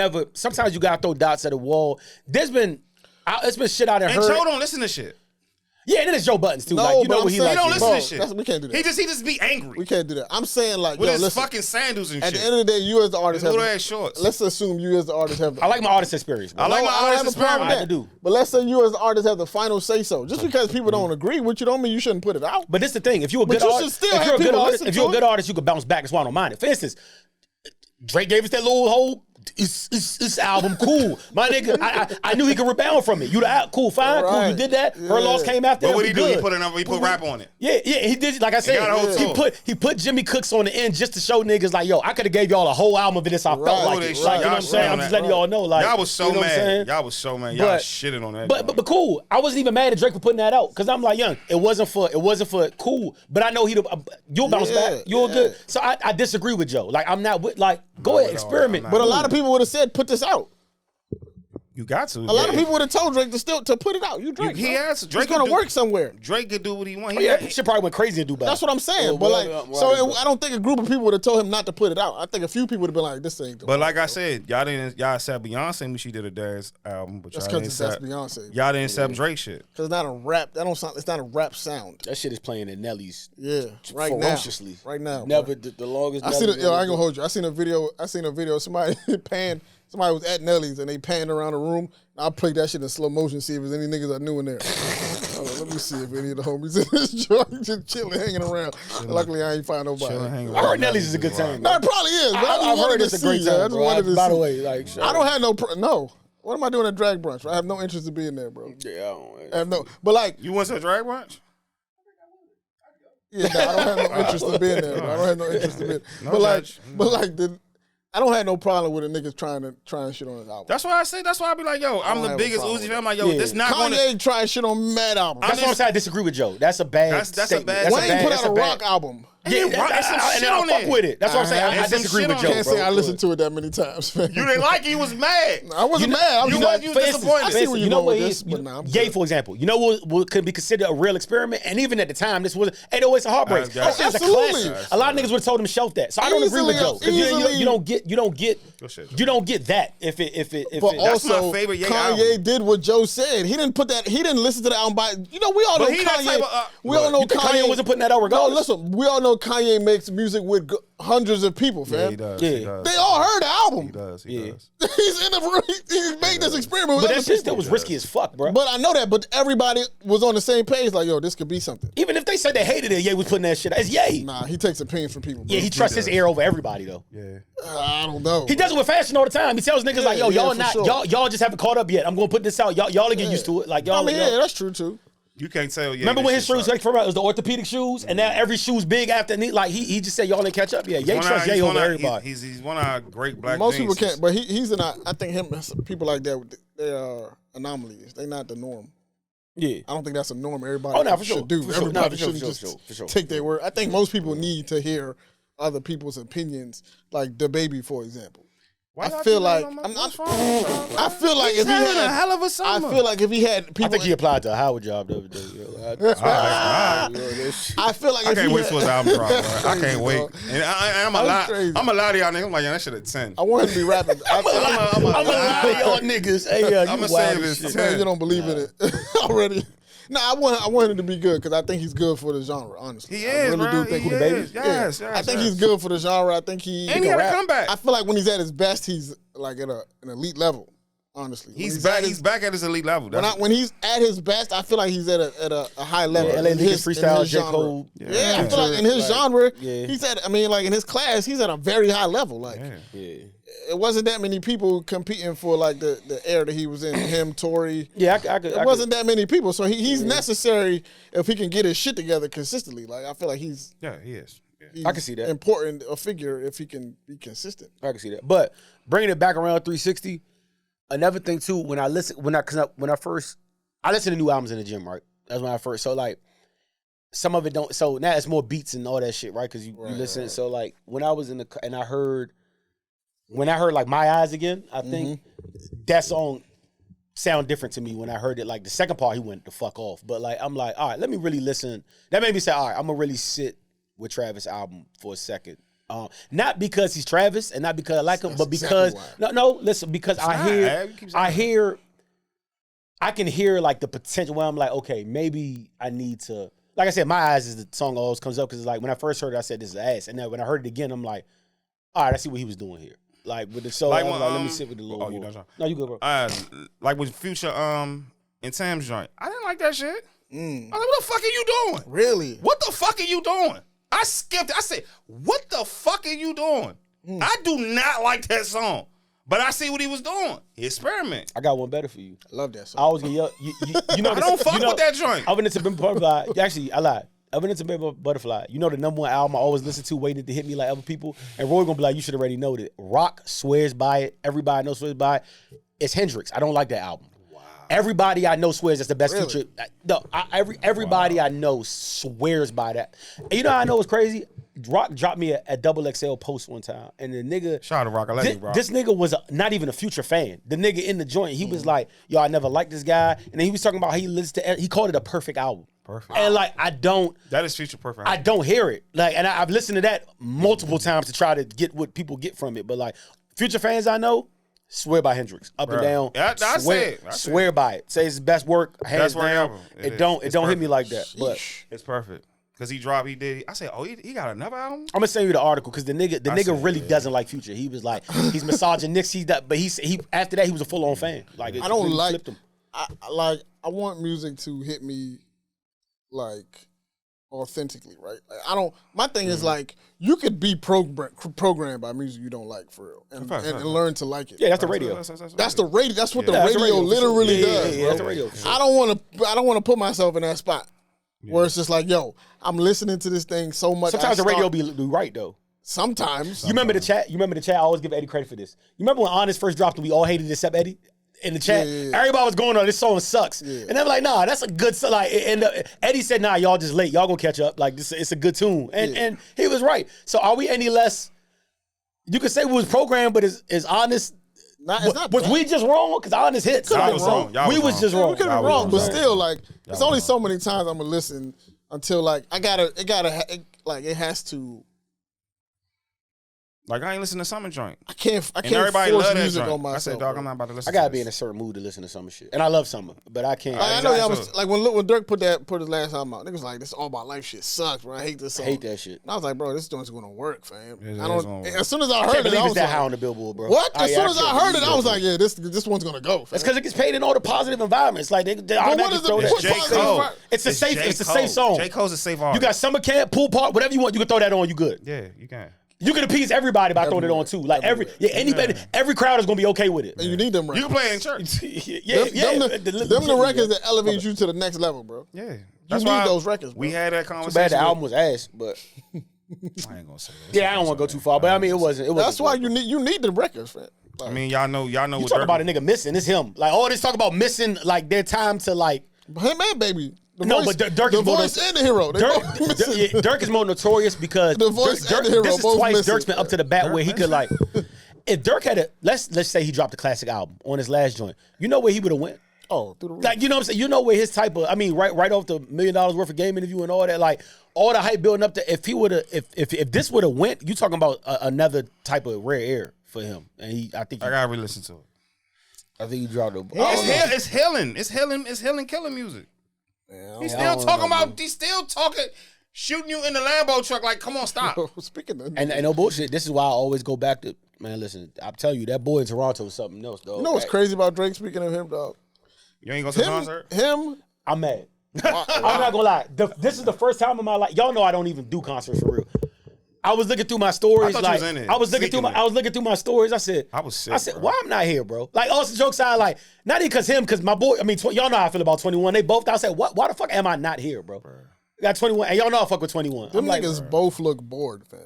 gotta throw dots at the wall. It's been shit out there. And Joe don't listen to shit. Yeah, and then it's Joe Buttons too. No, Like, you but know I'm what he saying- like. He don't to listen do. Bro, to shit. that's- we can't do that. He just be angry We can't do that. I'm saying like, with yo, his listen. fucking sandals and At shit. the end of the day, you as the artist His have. little ass shorts. Let's assume you as the artist have. I like my artist experience. Bro. I like my don't artist have a problem with I that. do. But let's say you as the artist have the final say so. Just because people don't agree with you, don't mean you shouldn't put it out. But this the thing. If you're a But good you should artist, still if have you're a good people artist, listen if you're a to good it. artist, you can bounce back. That's why I don't mind it. For instance, Drake gave us that little whole this album, cool. My nigga, I knew he could rebound from it. You the cool, fine, cool. You Right. did that. Her Yeah. loss came after. What would we he do? He good. put rap on it. Yeah, he did. Like I said, got a whole tour. he put Jimmy Cooks on the end just to show niggas like, yo, I could have gave y'all a whole album of this. I felt Right. like Oh, it. they shit. Like, you know Y'all what I'm saying? shit I'm on just that. letting y'all know. Like, Y'all was so you know what I'm saying? mad. Y'all was so mad. Y'all But- shitting on that. But cool. I wasn't even mad at Drake for putting that out because I'm like, young, it wasn't for cool. But I know you'll bounce Yeah, back. You're yeah. good. So I disagree with Joe. Like, I'm not with, like, go ahead, experiment. I'm But a lot of people would have said, put this out. you got to. A lot of people would have told Drake to put it out. You Drake. He bro. has. It's Drake gonna could do- work somewhere. Drake could do what he wants. Yeah, shit probably went crazy in Dubai. That's what I'm saying. Yeah, But like, well, I don't think a group of people would have told him not to put it out. I think a few people would have been like, this ain't the But like I said, y'all said Beyonce when she did a dance album, but That's y'all because didn't that's accept. Beyonce. Y'all didn't accept Drake shit. Because it's not a rap. That don't sound. It's not a rap sound. That shit is playing at Nelly's Yeah, right ferociously. now. Right now. Never bro. the longest. I seen it. Yo, I ain't gonna hold you. I seen a video. Somebody panned. Somebody was at Nelly's and they panned around the room. I played that shit in slow motion. See if there's any niggas I knew in there. Hold on, let me see if any of the homies in this joint just chilling, hanging around. Luckily, I ain't find nobody. Chilling, hanging I heard around. Nelly's is a good time. No, it probably is. But I just I've wanted heard to it's a see, great yeah. I time, just bro. wanted to By the see. way, like, sure. I don't have no. What am I doing at drag brunch? I have no interest in being there, bro. Yeah, I have no. But like, You went to a drag brunch? yeah, no, I don't have no interest in being there. Bro. I don't have no interest in being. No but like, judge. I don't have no problem with a nigga trying shit on his album. That's why I say. That's why I be like, yo, I'm don't the have a biggest problem Uzi with fan. I'm like, yo, Yeah. this not going to. Kanye trying shit on mad album. That's what I'm saying. I disagree with Joe. That's a bad. That's a statement. bad- That's Wayne bad. put That's out a bad- rock album. And then write some shit I'll on fuck it. with it. That's what I'm saying. And I some disagree shit with on Joe. it. Can't bro. say I listened to it that many times, man. You didn't like it. You was mad. I wasn't mad. you I'm was just, For instance, disappointed. I see where you're know going what with it this, is? but nah, I'm Ye, good. for example, you know what could be considered a real experiment, and even at the time, this was 808s a heartbreak. That's That shit is a absolutely. classic. A lot of niggas would have told him to shelf that. So I don't agree with Joe. Easily. You don't get Good shit, Joe. you don't get that if But That's my also, favorite Ye Kanye album. did what Joe said. He didn't put that. He didn't listen to the album by. You know, we all But know he that Kanye. type of, we all know You think Kanye wasn't putting that out No, regardless? listen. We all know Kanye makes music with hundreds of people, fam. Yeah, he does. Yeah. He does. They all heard the album. He does. He Yeah. does. He's in the room. He made this experiment with But other that shit people. still was risky as fuck, bro. But I know that. But everybody was on the same page. Like, yo, this could be something. Even if they said they hated it, Ye was putting that shit out. It's Ye. Nah, he takes opinions from people. Bro. Yeah, he trusts his ear over everybody though. Yeah. I don't know. He does it with fashion all the time. He tells niggas like, "Yo, yeah, y'all for not sure. y'all just haven't caught up yet. I'm gonna put this out. Y'all will get used to it. Like y'all." I mean, yeah, that's true too. You can't tell. Yeah, Remember when his this shoes shit like from it was the orthopedic shoes, and now every shoe's big after like he just said y'all didn't catch up yet. Ye One trusts of- Ye he's over one of- everybody. He's one of our great black. Most people geniuses. can't, but he's in. I think him people like that. They are anomalies. They're not the norm. Yeah. I don't think that's a norm. Everybody Oh, no, for should sure. do. For sure. Everybody No, for sure, shouldn't for sure, just for sure. take their word. I think most people need to hear other people's opinions, like DaBaby, for example. Why I y'all feel keep like letting I'm him- not. what's wrong with y'all, bro? I feel like He's if he having a had, hell of a I summer. feel like if he had people, I think he applied to a Howard job the other day. Yo. I feel like I if can't he wait had, for his album drop, bro. I can't Crazy, wait. dog. And I'm a That's lot. crazy. I'm a lot of y'all niggas. I'm like, yeah, that shit at 10. I want him to be rapping. I'm a lot of y'all niggas. Hey, you I'ma say wild this as shit. Man, you don't believe in it already. No, I want him to be good because I think he's good for the genre. Honestly, He I is, really bro. do think He he is. Yes, I think he's good for the genre. I think he And he had a rap. comeback. I feel like when he's at his best, he's like at an elite level. Honestly, When He's at back. his- He's back at his elite level. That's- when he's at his best, I feel like he's at a high level. Yeah, LA in Lakers freestyle, in his J. genre. Cole. Yeah, I feel like in his Like, genre, yeah. he's at. I mean, like in his class, he's at a very high level. Like Yeah. Yeah. it wasn't that many people competing for like the era that he was in. Him, Tory. Yeah, I could. It wasn't that many people, so he's necessary if he can get his shit together consistently. Like I feel like he's Yeah, he is. Yeah. I can see that. important a figure if he can be consistent. I can see that. But bringing it back around 360, another thing too, when I listen to new albums in the gym, right? That's when I first. So like, some of it don't. So now it's more beats and all that shit, right? Because you listen. So like, when I was in the and I heard like My Eyes Again, I think that song sound different to me when I heard it. Like the second part, he went the fuck off. But like, I'm like, all right, let me really listen. That made me say, all right, I'm gonna really sit with Travis' album for a second. Not because he's Travis and not because I like him, but because exactly listen, because not, Ab. Keep saying I can hear like the potential where I'm like, okay, maybe I need to, like I said, My Eyes is the song that always comes up because it's like when I first heard it, I said this is ass, and then when I heard it again, I'm like, all right, I see what he was doing here. Like with the so, Like I was when, like, let me sit with the little. oh, you more. done, Sean? No, you go, bro. Like with Future and Tam's joint. I didn't like that shit. I was like, what the fuck are you doing? Really? What the fuck are you doing? I skipped it. I said, what the fuck are you doing? I do not like that song. But I see what he was doing. He experiment. I got one better for you. I love that I song. always get you know. I don't fuck with that joint. Other than Been Butterfly, actually, I lied. Other than Been Butterfly, you know the number one album I always listen to, waiting to hit me like other people. And Roy gonna be like, you should already know that. Rock swears by it. Everybody knows swears by it. It's Hendrix. I don't like that album. Everybody I know swears that's the best feature. No, everybody I know swears by that. And you know how I know it's crazy? Rock dropped me a double XL post one time, and the nigga, Shout out to Rock. I love you, Rock. this nigga was not even a Future fan. The nigga in the joint, he was like, "Yo, I never liked this guy," and then he was talking about how he listened to. He called it a perfect album. Perfect. And like, I don't Future perfect. I don't hear it. Like, and I've listened to that multiple times to try to get what people get from it. But like, Future fans I know swear by Hendrix, up and Bruh. down. Yeah, I swear, say it. I say swear by it. Say it's his best work, hands Best work down. ever. It is. don't It's hit me perfect. like that. But It's perfect. Because he dropped, he did. I said, oh, he got another album? I'm gonna send you the article because the nigga said, really doesn't like Future. He was like, he's misogynistic. But he after that he was a full on fan. Like, it I don't completely like. flipped him. I want music to hit me like authentically, right? Like, I don't. My thing is like you could be programmed by music you don't like for real, and learn to like it. Yeah, that's the radio. That's the radio. That's what the That's the radio radio, for sure. literally Yeah, does. yeah, bro. that's the radio, for sure. I don't want to put myself in that spot where it's just like, yo, I'm listening to this thing so much. Sometimes the radio be right though. Sometimes You remember the chat? You remember the chat? I always give Eddie credit for this. You remember when Honest first dropped and we all hated it except Eddie? in the chat. Yeah. Everybody was going on, this song sucks. Yeah. And I'm like, nah, that's a good song. Like, and Eddie said, nah, y'all just late. Y'all gonna catch up. Like, this, it's a good tune. And he was right. So are we any less, you could say we was programmed, but is Honest, It's not was bad. we just wrong? Because Honest hits. Y'all was wrong. Y'all We was was wrong. just Yeah, wrong. we could be Y'all wrong, but was still, like, it's was only wrong. so many times I'm gonna listen until like it has to. Like I ain't listening to Summer Joint. I can't And everybody force love that music joint. on myself. I said, dog, bro. I'm not about to listen I gotta to be in a this. certain mood to listen to Summer shit. And I love Summer, but I can't. Like, I know y'all was Exactly. like when Dirk put his last album out, niggas was like, this All About Life shit sucks, bro. I hate this song. hate that shit. And I was like, bro, this joint's gonna work, fam. It I is don't. gonna work. As soon as I I heard can't it, I believe was it's that like, high on the Billboard, bro. what? As soon as I heard it, I was like, like, yeah, this one's gonna go. Fam. that's because it gets paid in all the positive environments. Like they what automatically is the throw that. point? J. Positive Cole. vibe. It's a safe. J. It's a Cole. safe song. J. Cole's a safe artist. You got summer camp, pool party, whatever you want. You can throw that on. You good. Yeah, you can. You can appease everybody by throwing it on too. Like anybody, every crowd is gonna be okay with it. And you need them You records. can play it in church. yeah, Them the records that elevate you to the next level, bro. Yeah. You need those records, bro. We had that Too conversation. bad the with- album was ass, but I ain't gonna say that. yeah, I don't want to go too far. But I mean, it wasn't. That's why you need the records, fam. I mean, y'all know You what talk Dirk- about a nigga missing. It's him. Like all this talk about missing, like their time to like. Hey man, baby. The No, voice, but Dirk the is more voice than- and the hero. They Dirk, both missing. Dirk is more notorious because The voice and the hero this is both twice missing. Dirk's been up to the bat where he could like. If Dirk had a let's say he dropped a classic album on his last joint, you know where he would have went. Oh, through the roof. Like you know what I'm saying? You know where his type of right off the $1 million worth of game interview and all that, like all the hype building up to if he would have if this would have went, you talking about another type of rare air for him. And I think I gotta re-listen to it. he dropped a It's healing. It's healing killing music. He's still talking about. He's still talking, shooting you in the Lambo truck. Like, come on, stop. Speaking of, and no bullshit. This is why I always go back to man. Listen, I'm telling you, that boy in Toronto is something else, dog. you know what's crazy about Drake? Speaking of him, dog. You ain't gonna see concert. Him. I'm mad. I'm not gonna lie. This is the first time in my life. Y'all know I don't even do concerts for real. I was looking through my stories. I thought you like was in it, I was looking sneaking it. I was looking through my stories. I said, I was sick, I said, bro. why I'm not here, bro? Like, all the jokes aside, like, not even because my boy. I mean, y'all know how I feel about 21. They both. I said, why the fuck am I not here, bro? Got 21, and y'all know I fuck with 21. Them I'm like, niggas both look bored, fam.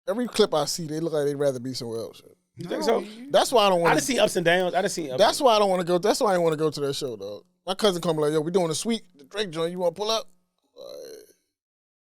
Every clip I see, they look like they'd rather be somewhere else. you think so? That's why I don't I want done to. seen ups and downs. I done seen. That's why I don't want to go. That's why I didn't want to go to that show, dog. My cousin come like, yo, we doing a suite, the Drake joint. You want to pull up?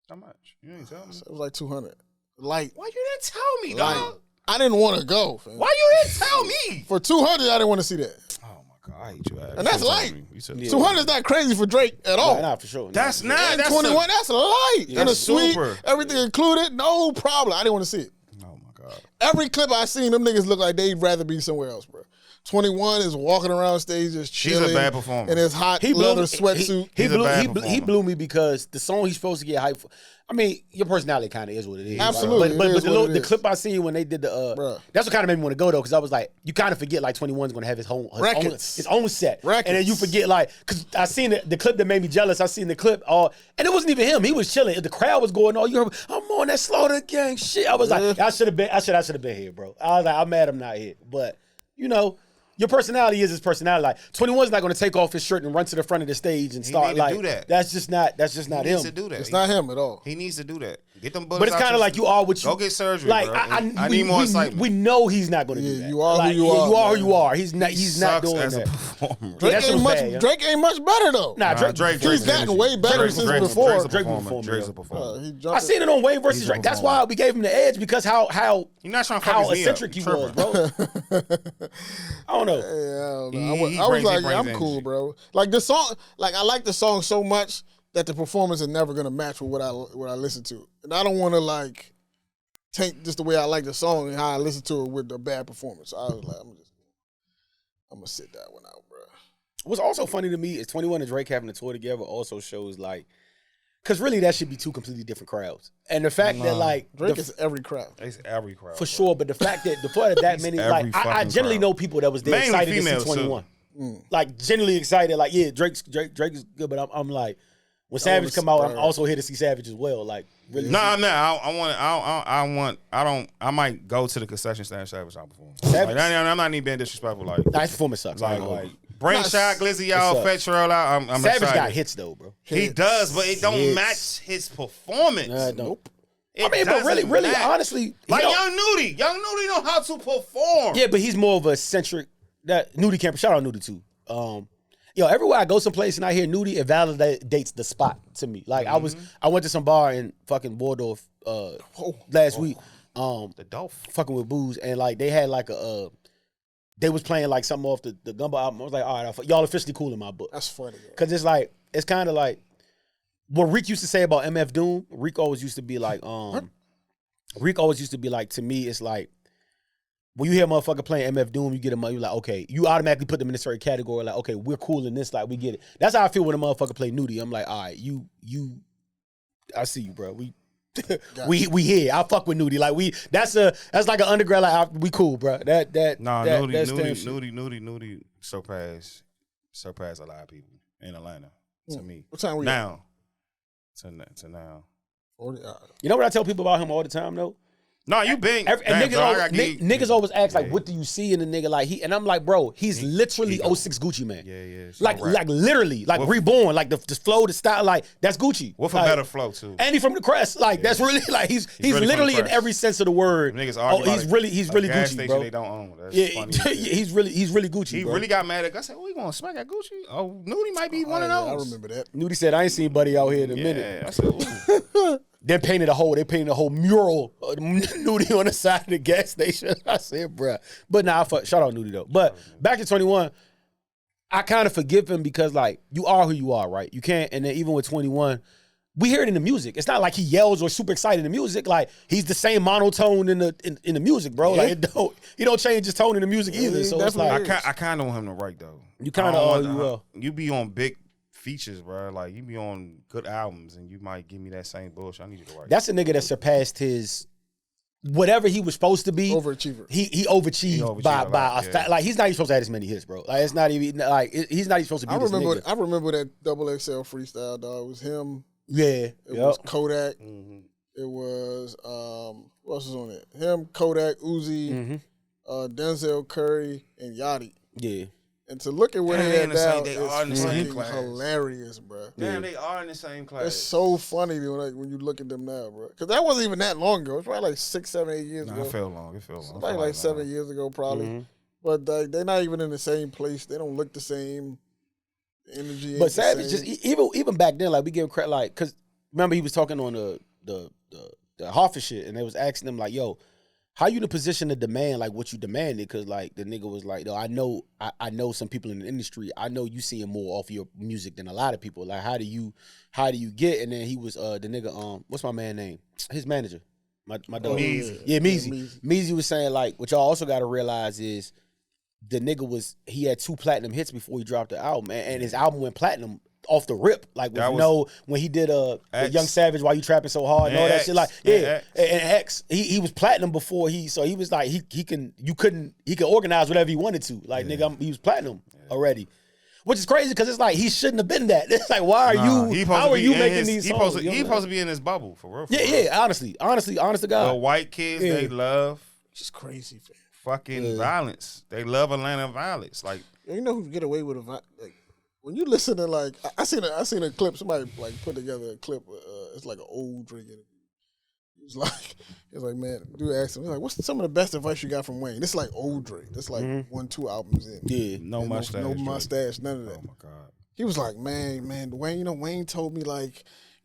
How much? You ain't tell me. It was like 200. Light. Why you didn't tell me, Light. dog? I didn't want to go, fam. Why you didn't tell me? For 200, I didn't want to see that. Oh my god, I hate you. And that's light. You said 200 is not crazy for Drake at all. Nah, for sure. That's Nah. not. And That's 21, that's light. And a That's suite, super. everything included, no problem. I didn't want to see it. Oh my god. Every clip I seen, them niggas look like they'd rather be somewhere else, bro. 21 is walking around stage just He's chilling. a bad performer. In his hot He blew leather me. sweatsuit. He He's a blew, bad he performer. blew me because the song he's supposed to get hyped for. I mean, your personality kind of is what it is. Absolutely, But it is the, what it the is. clip I seen when they did the, Bruh. that's what kind of made me want to go though, because I was like, you kind of forget like 21's going to have his Records. own set, Records. and then you forget like, because I seen the clip that made me jealous. I seen the clip, and it wasn't even him. He was chilling. The crowd was going, you heard, I'm on that Slaughter Gang shit. I was like, I should have been here, bro. I was like, I'm mad I'm not here, but you know. Your personality is his personality. Like 21's not going to take off his shirt and run to the front of the stage and start need to like do that. That's just not He him. needs to do that. It's not him at all. He needs to do that. Get them bullets. But it's out kind of your like you are what you Go get surgery. Like bro. I need more excitement. We know he's not going to do Yeah, that. you are who Like, you yeah, are, You are man. who you are. He's not Sucks doing as that. a performer. Drake that shit ain't was much. bad, yeah. Drake ain't much better though. Nah, Drake. He's gotten way better since before. Drake's a Drake performer. performer, Drake's yeah. a performer. He I jumped seen it on Wayne versus He's a Drake. That's performer. why we gave him the edge because how You're not trying to fuck how his knee up. eccentric he Tripping. was, bro. I don't know. Yeah, I don't know. He I was brings- he like, brings I'm energy. cool, bro. Like the song, like I like the song so much that the performance is never gonna match with what I listen to, and I don't want to like taint just the way I like the song and how I listen to it with a bad performance. So I was like, I'm gonna sit that one out, bro. What's also funny to me is 21 and Drake having a tour together also shows like, because really that should be two completely different crowds, and the fact that like Drake is every crowd. It's every crowd. for sure, but the fact that many, every like I fucking generally crowd. know people that was there Mainly excited to females, see 21. too. Like genuinely excited, like yeah, Drake is good, but I'm like, when Savage come out, I'm also here to see Savage as well. Like really, No, I'm not. I might go to the concession stand Savage out perform. Savage- Like, I'm not even being disrespectful. Like, nah, his performance sucks. I ain't gonna lie. Brain Shot, Glizzy out, sucks. Fat Trail out. I'm Savage excited. got hits though, bro. He does, but it don't Hits. match his performance. Nah, it don't. It I mean, but really, doesn't really, match. honestly, he Like don't- Young Nudie know how to perform. yeah, but he's more of a eccentric that Nudie Camper. Shout out Nudie too. Yo, everywhere I go someplace and I hear Nudie, it validates the spot to me. Like I went to some bar in fucking Waldorf last week. The Dolph. Fucking with booze, and like they had like they was playing like something off the Gumbo album. I was like, all right, y'all officially cool in my book. That's funny. Cause it's kind of like what Reek used to say about MF Doom. Reek always used to be like, to me, it's like when you hear a motherfucker playing MF Doom, you get a you're like, okay, you automatically put them in a certain category. Like, okay, we're cool in this. Like, we get it. That's how I feel when a motherfucker play Nudie. I'm like, all right, I see you, bro. We here. I fuck with Nudie. Like that's like an underground. Like we cool, bro. Nudie surpassed a lot of people in Atlanta to me. What time we now? To now. 40, You know what I tell people about him all the time though? No, you been and niggas always ask like, what do you see in the nigga? Like and I'm like, bro, he's literally 06 Gucci man. Yeah. Like literally, like reborn, like the flow, the style, like that's Gucci. With a better flow too. And he from the Crest, like that's really like he's really literally in every sense of the word. Niggas argue he's really Gucci, bro. They don't own. That's funny. he's really Gucci. He bro. really got mad at. I said, "We gonna smack at Gucci? Oh, Nudie might be one of those." I remember that. Nudie said, "I ain't seen Buddy out here in a minute." I said, "Ooh." They painted a whole mural of Nudie on the side of the gas station. I said, bruh. But nah, shout out Nudie though. But back to 21, I kind of forgive him because like you are who you are, right? You can't, and then even with 21, we hear it in the music. It's not like he yells or super excited in the music. Like he's the same monotone in the music, bro. Yeah. Like he don't change his tone in the music either. So it's like I kind of want him to write though. You kind of you will. You be on big features, bro. Like you be on good albums, and you might give me that same bullshit. I need you to write. That's a nigga that surpassed his whatever he was supposed to be. Overachiever. He overachieved by a fact. Like he's not even supposed to have this many hits, bro. Like it's not even like he's not even supposed to be. I remember that Double XL freestyle, dog. It was him. Yeah. It was Kodak. Mm-hmm. It was who else was on it? Him, Kodak, Uzi, Denzel Curry, and Yachty. Yeah. And to look at where they are now, they are in the same class. Hilarious, bro. Damn, they are in the same class. It's so funny when you look at them now, bro. Because that wasn't even that long ago. It's probably like 6, 7, 8 years ago. It felt long. Probably like 7 years ago, probably. Mm-hmm. But they're not even in the same place. They don't look the same. The energy. But Savage, just even back then, like we give him credit, like because remember he was talking on the Hoffa shit, and they was asking him like, "Yo, how you in a position to demand like what you demanded?" Because like the nigga was like, "Yo, I know some people in the industry. I know you seeing more off your music than a lot of people. Like, how do you get?" And then he was the nigga what's my man name? His manager, my dog. Meezy. Yeah, Meezy. Meezy was saying like, what y'all also got to realize is the nigga he had 2 platinum hits before he dropped the album, and his album went platinum off the rip, like when he did Young Savage, Why You Trapping So Hard, and all that shit, like and X, he was platinum before so he was like he can organize whatever he wanted to, like nigga, he was platinum already, which is crazy because it's like he shouldn't have been that. It's like why are you? How are you making these songs? He supposed to be in his bubble for real. Yeah. Honestly, honest to God, the white kids they love just crazy, man. Fucking violence. They love Atlanta violence. Like you know who can get away with like when you listen to like I seen a clip, somebody like put together a clip. It's like an old drink. It's like man, dude asked him, he's like, what's some of the best advice you got from Wayne? This is like old Drake. This like 1-2 albums in. Yeah, no mustache, no mustache, none of that. Oh my God. He was like, man, Wayne. Wayne told me like,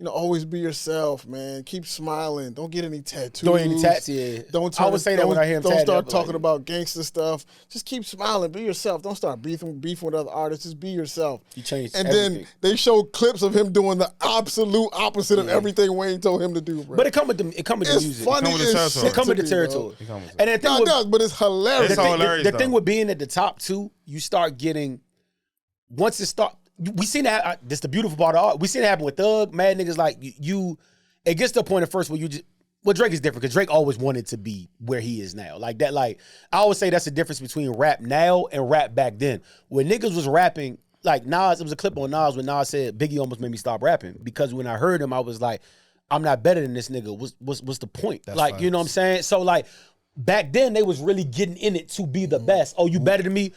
always be yourself, man. Keep smiling. Don't get any tattoos. Don't get any tats, yeah. I would say that when I hear him. Don't start talking about gangster stuff. Just keep smiling. Be yourself. Don't start beefing with other artists. Just be yourself. You changed everything. Then they show clips of him doing the absolute opposite of everything Wayne told him to do, bro. But it come with the music. It's funny as shit. It come with the territory. And it does, but it's hilarious. The thing with being at the top too, you start getting once it start. We seen that. This the beautiful part of art. We seen it happen with Thug. Mad niggas like you. It gets to a point at first where you just. Well, Drake is different because Drake always wanted to be where he is now. Like that. Like I always say, that's the difference between rap now and rap back then. When niggas was rapping, like Nas, it was a clip on Nas when Nas said Biggie almost made me stop rapping because when I heard him, I was like, I'm not better than this nigga. What's the point? That's like, you know what I'm saying? So like back then they was really getting in it to be the best. Oh, you better than me?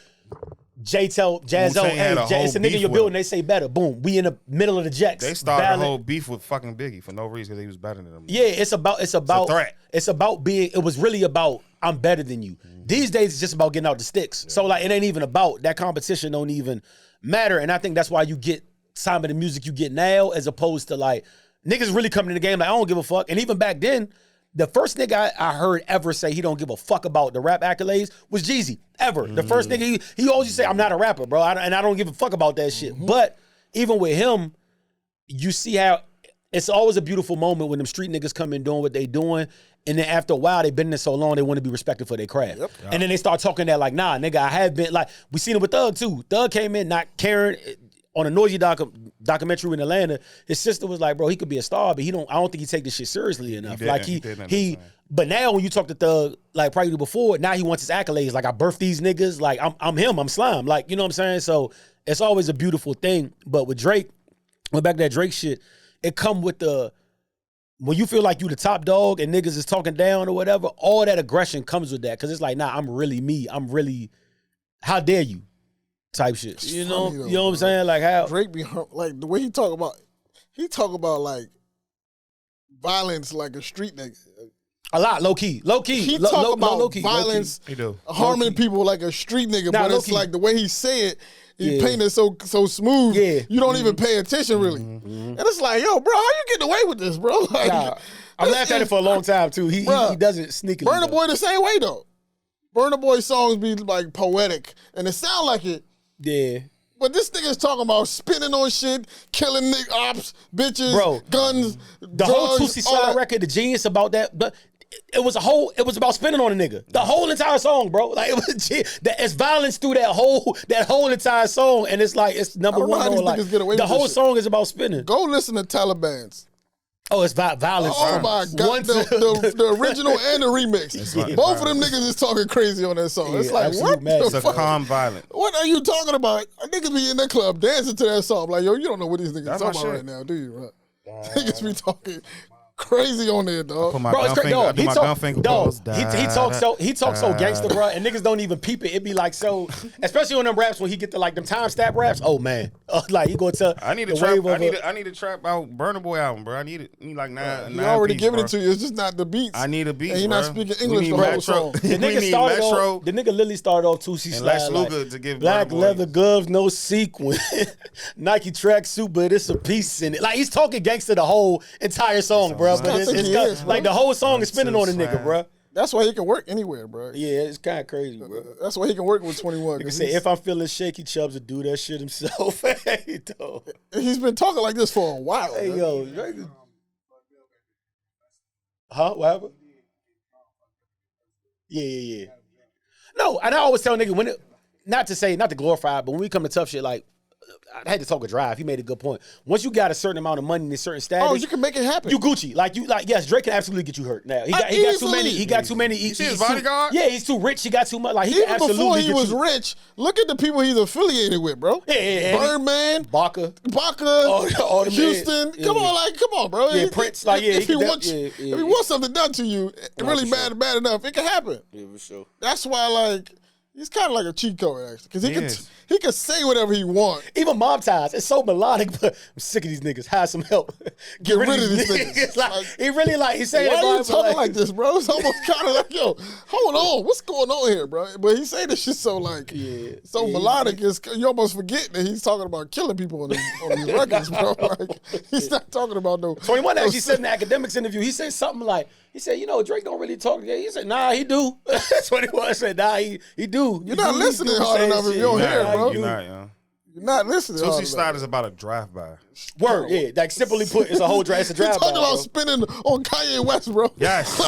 Jay tell Jazzo, Wu-Tang had hey, a Jay, it's a whole nigga in beef your with building. him. They say better. Boom. We in the middle of the jacks. They started a Ballad. whole beef with fucking Biggie for no reason because he was better than him. Yeah, it's about threat. it's about being. It was really about I'm better than you. These days it's just about getting out the sticks. So like it ain't even about that competition. Don't even matter. And I think that's why you get some of the music you get now, as opposed to like niggas really coming in the game like I don't give a fuck. And even back then, the first nigga I heard ever say he don't give a fuck about the rap accolades was Jeezy. Ever. The first nigga he always used to say I'm not a rapper, bro, and I don't give a fuck about that shit. But even with him, you see how it's always a beautiful moment when them street niggas come in doing what they doing, and then after a while they been in there so long they want to be respected for their craft. And then they start talking that like, nah, nigga, I have been like we seen it with Thug too. Thug came in not caring. On a Noisy documentary in Atlanta, his sister was like, bro, he could be a star, but I don't think he take this shit seriously enough. But now when you talk to Thug, like probably before, now he wants his accolades. Like I birthed these niggas, like I'm him, I'm Slime. Like, you know what I'm saying? So it's always a beautiful thing. But with Drake, went back to that Drake shit, it come with when you feel like you the top dog and niggas is talking down or whatever, all that aggression comes with that. Cause it's like, nah, I'm really me. I'm really, how dare you? Type shit. You know what I'm saying? Like how Drake be like the way he talk about like violence like a street nigga. a lot, low key. He talk about low key, violence, He do. harming people like a street nigga, Nah, but low it's key. like the way he say it, he Yeah. paint it so smooth. Yeah. You don't even pay attention really, and it's like, yo, bro, how you getting away with this, bro? Like, Nah, I've laughed at it for a long time too. He does it sneakily. Burna though. Boy the same way though. Burna Boy songs be like poetic, and it sound like it. Yeah. But this nigga's talking about spinning on shit, killing nigga ops, bitches, Bro, guns, The whole drugs, Tootsie all Slide that. record, the genius about that, but it was about spinning on a nigga. The whole entire song, bro. Like it was it's violence through that whole entire song, and it's like it's number I don't know one how on these like niggas get away the with this whole shit. song is about spinning. Go listen to Taliban's. Oh, it's violence. Oh my God, the original and the remix. right. Both of them niggas is talking crazy on that song. It's Yeah, like, absolute what madness. the It's a fuck? calm violent. What are you talking about? Niggas be in that club dancing to that song. Like, yo, you don't know what these niggas That's talking my about shit. right now, do you? Right? Niggas be talking crazy on there, dog. Put my Bro, it's gun crazy. finger, I Dog, do my gun finger pose. he talks so gangster, bro, and niggas don't even peep it. It be like so, especially on them raps when he get to like them time stamp raps. Oh man, like he go to. I need a the trap. wave of I need a trap out Burna Boy album, bro. I need like nine. He already giving it to you. It's just not the beats. I need a beat. And he not bro. speaking We English need the whole Metro. song. The We nigga need started Metro. off. The nigga literally started off Tootsie And Slide Lex like, Luger to give black Burna Boy- leather gloves, no sequin, Nike tracksuit, but it's a piece in it. Like he's talking gangster the whole entire song, bro. But I think he is, bro. like the whole song is spinning on the nigga, bro. That's why he can work anywhere, bro. Yeah, it's kind of crazy, bro. That's why he can work with 21. Nigga say if I'm feeling shaky, Chubbs will do that shit himself. Hey, dog. He's been talking like this for a while. Hey, man. yo. Drake is- Huh? What happened? Yeah. No, and I always tell nigga when it, not to glorify it, but when we come to tough shit, like, I had to talk with Drive. He made a good point. Once you got a certain amount of money and a certain status, Oh, you can make it happen. you Gucci. Yes, Drake can absolutely get you hurt. Now he got too many. He got too many. see his he's too- bodyguard? Yeah, he's too rich. He got too much. Like he Even can absolutely before he get was you. rich, look at the people he's affiliated with, bro. Yeah. Birdman, Baca. Baca, all the Houston. men. Come Yeah. on, bro. Yeah, Prince, like, yeah, if he he could wants, yeah. if he wants something done to you, really for sure. bad enough, it can happen. Yeah, for sure. That's why, like, he's kind of like a cheat code, actually, because is. he can say whatever he wants. Even Mob Ties, it's so melodic, but I'm sick of these niggas. Hire some help. Get rid of these niggas. Like, he really like he's saying Why it. are you but talking like this, bro? It's almost kind of like, yo, hold on, what's going on here, bro? But he say this shit so like, so melodic, you almost forget that he's talking about killing people on these records, bro. Like, he's not talking about no. 21 actually said in the academics interview, he said something like, he said, you know, Drake don't really talk. He said, nah, he do. 21 said, nah, he do. You're not listening hard enough if you don't hear it, bro. You're not, yo. You're not listening. hard Tootsie enough. Slide is about a drive-by. Word, yeah. Like simply put, it's a whole drive. It's a He drive. talking about spinning on Kanye West, bro. Yes.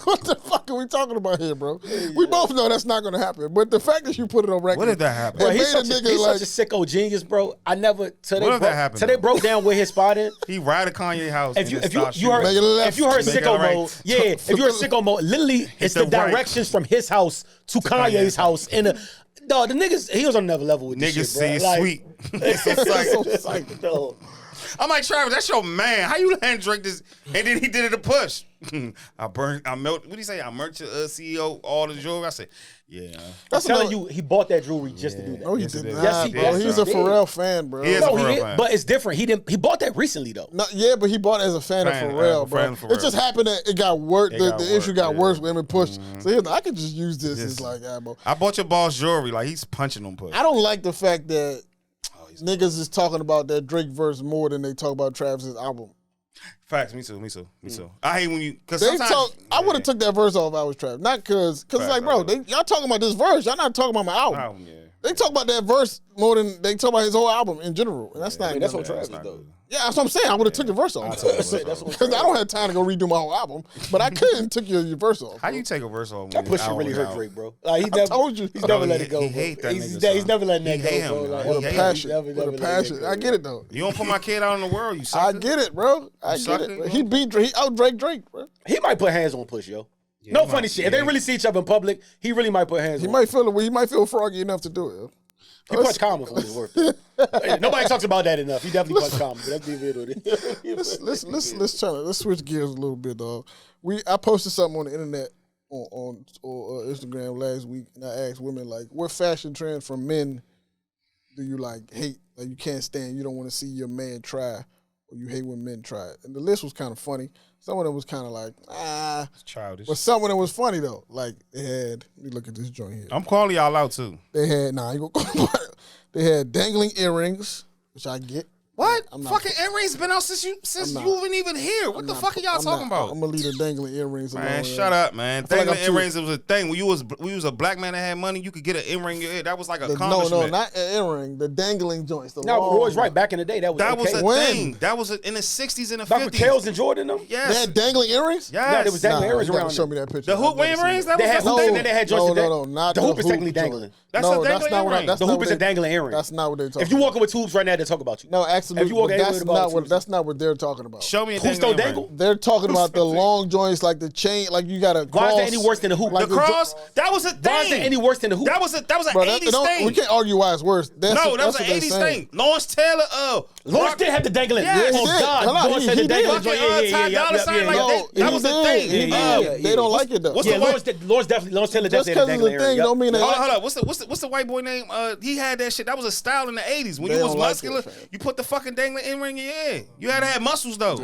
What the fuck are we talking about here, bro? We both know that's not gonna happen. But the fact that you put it on record, When did that happen? Bro, it he's made a such, nigga he's like, such a sicko genius, bro. I never till When they did that happen, till they though? broke down where his spot in. He ride a Kanye house. If you and if just you, start you heard Make it left. if you heard Make it sicko right. mode, yeah. If you heard sicko mode, literally it's the the right. directions from his house to Kanye's house in a. Dog, the niggas, he was on another level with this Niggas shit, bro. say it's Like, sweet. It's so psych. Dog. I'm like, Travis, that's your man. How you letting Drake this? And then he did it a push. I melt. What do you say? I merch CEO all the jewelry. I said, yeah. I'm telling you, he bought that jewelry just to do that. No, he Yes, did it is. not, Yes, he bro. did. He's a He did. Pharrell fan, bro. He is a No, Pharrell he fan. but it's different. He bought that recently though. No, yeah, but he bought it as a fan, Fan, of Pharrell, fan bro. of It just Pharrell. happened that it got worse. It The got issue worse, got yeah. worse with him and Push. So he was like, I could just use this. It's like, bro. I bought your boss jewelry. Like he's punching on push. I don't like the fact that niggas is talking about that Drake verse more than they talk about Travis's album. Facts. Me too. I hate when you because They sometimes talk. I would have took that verse off if I was Travis, not because it's like, bro, y'all talking about this verse. Y'all not talking about my album. Album, yeah. They talk about that verse more than they talk about his whole album in general, and that's not. I mean, that's what nothing. Travis not does. good. Yeah, that's what I'm saying. I would have took the verse off That's what because I don't have time to go redo my whole album. But I couldn't took your verse off. How you take a verse off? That push shit really hurt Drake, bro. Like he never, told you. he's never No, let he- it go. he bro. hate that He's nigga, never letting that He go, hate bro. him, Like, man. With He a hate passion, never with let a that passion. go. I get it though. You don't put my kid out in the world. You I sucker. get it, bro. I get sucker, it. bro. He beat Drake. He out Drake, bro. He might put hands on Push, yo. No he funny might, shit. If they really see each other in public, he really might put hands He on. might feel it. He might feel froggy enough to do it. Yo. He punched Common for what it's worth. Nobody talks about that enough. He definitely punched Common. But let's be real with it. Let's switch gears a little bit, dog. I posted something on the internet on Instagram last week, and I asked women like, what fashion trends from men do you like hate? Like you can't stand, you don't want to see your man try, or you hate when men try it. And the list was kind of funny. Some of them was kind of like It's childish. but some of them was funny though. Like they had, let me look at this joint here. I'm calling y'all out too. They had they had dangling earrings, which I get. What? I'm not- Fucking earrings been out since you not- weren't even here. What the fuck are y'all talking about? I'm gonna leave the dangling earrings alone. Man, shut up, man. feel like Dangling I'm too- earrings was a thing. When we was a black man that had money, you could get an earring in your ear. That was like an No, accomplishment. not an earring. The dangling joints. The No, long Roy's right. Back in the day, that was That was okay. a When? thing. That was in the 60s and the Back with 50s. Kales and Jordan, them? They Yes. had dangling earrings. Yes. Yeah, there was dangling earrings you gotta around show it. me that picture. The hoop I've never seen earrings? it. That They was had the no, hoop, thing. and then they had joints that not the hoop is hoop technically joint. dangling. That's a dangling not what earring. that's The not hoop what is a they- dangling earring. That's not what they're talking If you about. walk with hoops right now, they talk about you. No, actually, if you walk but anywhere that's about not what hoops- that's not what they're talking about. Show me a Who's still dangling dangle? earring. They're talking about the long joints, like the chain, like you got a cross. Why is that any worse than the hoop? Like The cross, that was a thing. Why is it any worse than the hoop? That was an Bro, 80s thing. we can't argue why it's worse. That's No, that was that's an what they 80s saying. thing. Lawrence Taylor, Lawrence did have the dangling. Yes. He Oh, did. God. Hold on, Lawrence he had the did. dangling Fucking, joint. Yeah, yeah, Ty yeah, Dolla yeah, Sign yeah, like yeah. that. That he was the did. thing. He did. They don't like it though. What's Yeah, the Lawrence definitely, Lawrence Taylor Just definitely because had it's the a dangling thing area. don't mean they Hold like on. What's the white boy name? He had that shit. That was a style in the 80s. When They you was don't like muscular, it, fam. you put the fucking dangling earring in your ear. You had to have muscles though.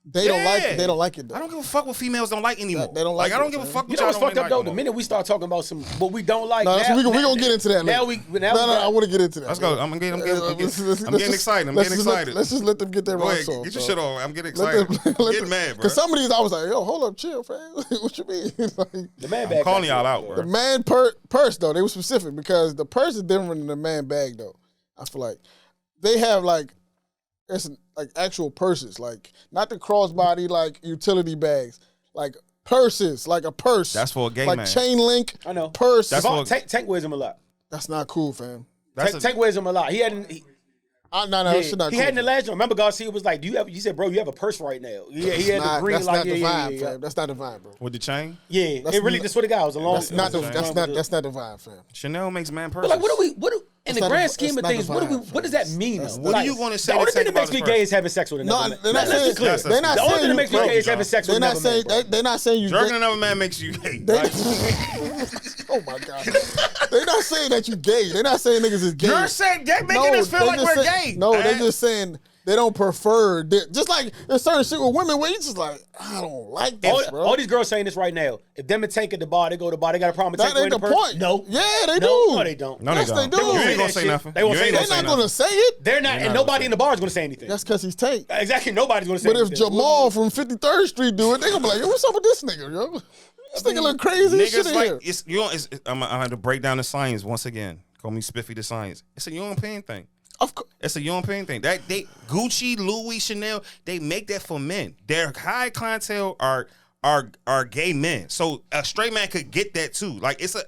They don't like Yeah. it. They don't like it though. I don't give a fuck what females don't like anymore. They don't like I don't it, give a man. fuck You what know y'all what's fucked don't up though? like The anymore. minute we start talking about some what we don't like, No, now, we gonna get into that. Now later. we No, I want to get into that. Let's go. I'm getting excited. I'm getting excited. Let's just let them get their Go rocks ahead. off. Get your dog. shit on. I'm getting Let excited. them- I'm getting mad, bro. Because some of these I was like, yo, hold up, chill, fam. What you mean? Like, the man I'm bag calling got y'all out, you. the bro. man purse though, they were specific because the purse is different than the man bag though. I feel like they have like it's like actual purses, like not the crossbody like utility bags, like purses, like a purse. That's for a gay like man. chain link. I know. Purse. That's Devon- what- Tank wears him a lot. That's not cool, fam. Tank wears him a lot. He hadn't. No, Yeah, that shit not he cool. had in the last one. Remember, Garcia was like, "Do you have?" He said, "Bro, you have a purse right now." Yeah, he had the green that's like, not yeah, the yeah, vibe, yeah, yeah. fam. That's not the vibe, bro. With the chain, Yeah, That's it really not- just swear to God, it was a long. That's not the it was a long- that's not the vibe, fam. Chanel makes man purses. But like, what do? In That's the not grand the- scheme of that's not things, the what do we? vibe, What does that mean? That's- though? What are Like, you gonna say The only to thing take that makes about me his gay purse? is having sex with another No, man. they're not Let's be saying. clear. They're not The only saying thing that you. makes me gay is having sex with They're not another man. saying. bro. They're not saying you. Jerking another man makes you gay. They, Like, oh my god! They're not saying that you gay. They're not saying niggas is gay. you're saying gay, making us feel they like just we're say- gay. No, man. they're just saying they don't prefer. Just like there's certain shit with women where you just like, I don't like this, bro. All these girls saying this right now. If them and Tank at the bar, they go to the bar. They got a problem with That Tank wearing ain't the the purse. point. No, Yeah, they no, do. no, they don't. No, Yes, they they don't. do. You They ain't won't gonna say say that nothing. shit. They won't You say ain't They're gonna say not gonna nothing. say it. They're not, and nobody in the bar is going to say anything. That's because he's Tank. Exactly, nobody's going to say But if anything. Jamal from 53rd Street do it, they gonna be like, yo, what's up with this nigga, yo? This nigga look crazy as shit Niggas in like here. it's you know it's I'm gonna have to break down the science once again. Call me Spiffy the science. It's a European thing. Of course. It's a European thing. That they Gucci, Louis, Chanel, they make that for men. Their high clientele are gay men. So a straight man could get that too. Like it's an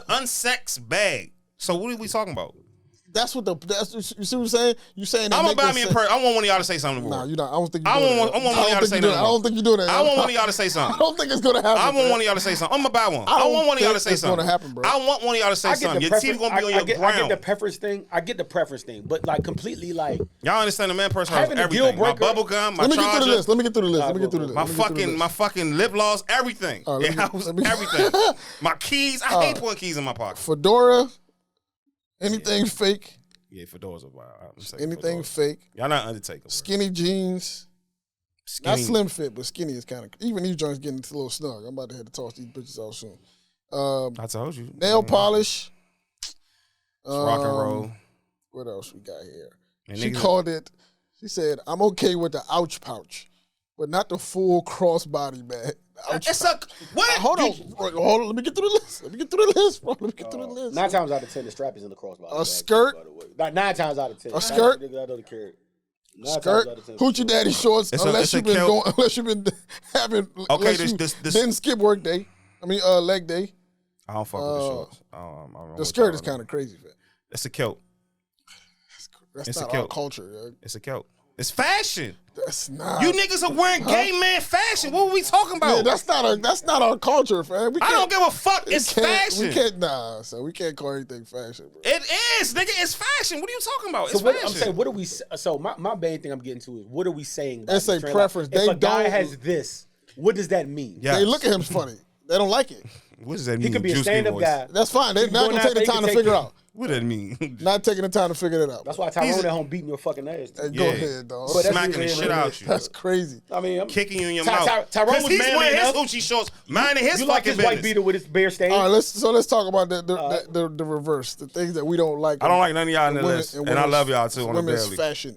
unsexed bag. So what are we talking about? That's what you see what I'm saying? You saying that I'm gonna make buy that me a sense. purse. I want one of y'all to say something. Nah, Nah, you not. I don't think you I doing want that. one of y'all to say nothing. I don't think you doing that. I want one of y'all to say I something. don't think it's gonna happen. I want man. one of y'all to say something. I'm gonna buy one. I I don't want one of y'all to think say it's gonna something. happen, bro. I want one of y'all to say something. Your teeth gonna be on your I get the ground. preference thing. I get the preference thing, but like completely like Y'all understand the man person has Having a deal everything. My breaker- bubble gum, my Let me get through the charger, list. Let me get through the list. Let me get through the list. my Let me get through the my list. fucking lip gloss, everything. All right, It let me- has let me- everything. My keys. I hate putting keys in my pocket. Fedora, anything fake, Yeah, fedoras are wild. I'm saying anything fedoras. fake, Y'all not Undertaker. Bro. skinny jeans. Skinny. Not slim fit, but skinny is kind of. Even these joints getting a little snug. I'm about to have to toss these bitches out soon. I told you. Nail polish. Rock and roll. What else we got here? And She niggas- called it. She said, "I'm okay with the ouch pouch, but not the full crossbody bag." The ouch It's pouch. a what? Hold on, hold on. Let me get through the list. Let me get through the list, bro. Let me get through the list. 9 times out of 10 the strap is in the crossbody. A skirt. By the way. Not 9 times out of 10. A skirt. Nigga, I know the carrot. 9 Skirt, times out of 10. hoochie daddy shorts. It's Unless a you've been kilt. going, unless you've been having. Okay, unless this- you this- didn't skip work day. I mean, leg day. I don't fuck with the shorts. I don't know The what skirt y'all is know. kind of crazy, man. It's a kilt. That's It's a not our kilt. culture. Yo. It's a kilt. It's fashion. That's not. You niggas are wearing gay man fashion. What are we talking about? Yeah, that's not our culture, fam. We I don't give a fuck. It's fashion. We can't. Nah, so we can't call anything fashion, bro. It is, nigga. It's fashion. What are you talking about? So It's what, fashion. I'm saying, what are we? So my main thing I'm getting to is what are we saying? about It's a this trend? preference. Like, if They a guy don't- has this, what does that mean? Yeah. They look at him funny. They don't like it. What does that mean? He could be a Juicy stand-up voice? guy. That's fine. They're Keep not going gonna out take the there, time you to can figure take- out. What does that mean? Not taking the time to figure it out. That's why He's Tyrone a- at home beating your fucking ass. Hey, go Yeah. ahead, dog. But that's Smacking the neither shit here nor out there. you. That's crazy. I mean, I'm Kicking you in your Ty- mouth. Ty- Tyrone 'Cause was he's manly wearing his enough. Gucci shorts, minding his you like fucking his white business. beater with his bear stain. All right, let's talk about the reverse, the things that we don't like. I don't like none of y'all in the women- list, in and I women's- love y'all too on the women's daily. fashion.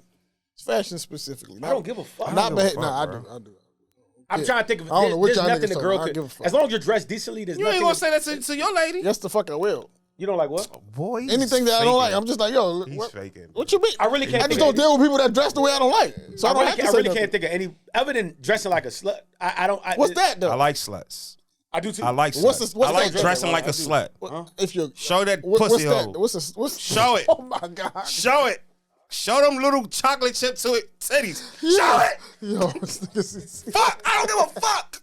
It's fashion specifically. I don't give a fuck. Not give a bad. fuck, Nah, I bro. do. I'm Yeah. trying to think of. I don't know what There's y'all nothing niggas the girl talking. I could. don't give a fuck. As long as you're dressed decently, there's You nothing. ain't gonna say that to your lady. Yes, the fuck I will. You don't like what? Boy, Anything that I don't like, I'm just like, yo, He's what, faking. what you mean? I really can't I just think don't of deal with people that dress the way I don't like. So I don't have to I say really nothing. can't think of any other than dressing like a slut. I don't. What's that though? I like sluts. I do too. I like sluts. What's I like that? dressing like a I do. slut. What- If you're Show that what- pussy what's that? hole. What's Show it. Oh my god. Show it. Show them little chocolate chip to it titties. Show Yeah. it. Yo, this is- Fuck. I don't give a fuck.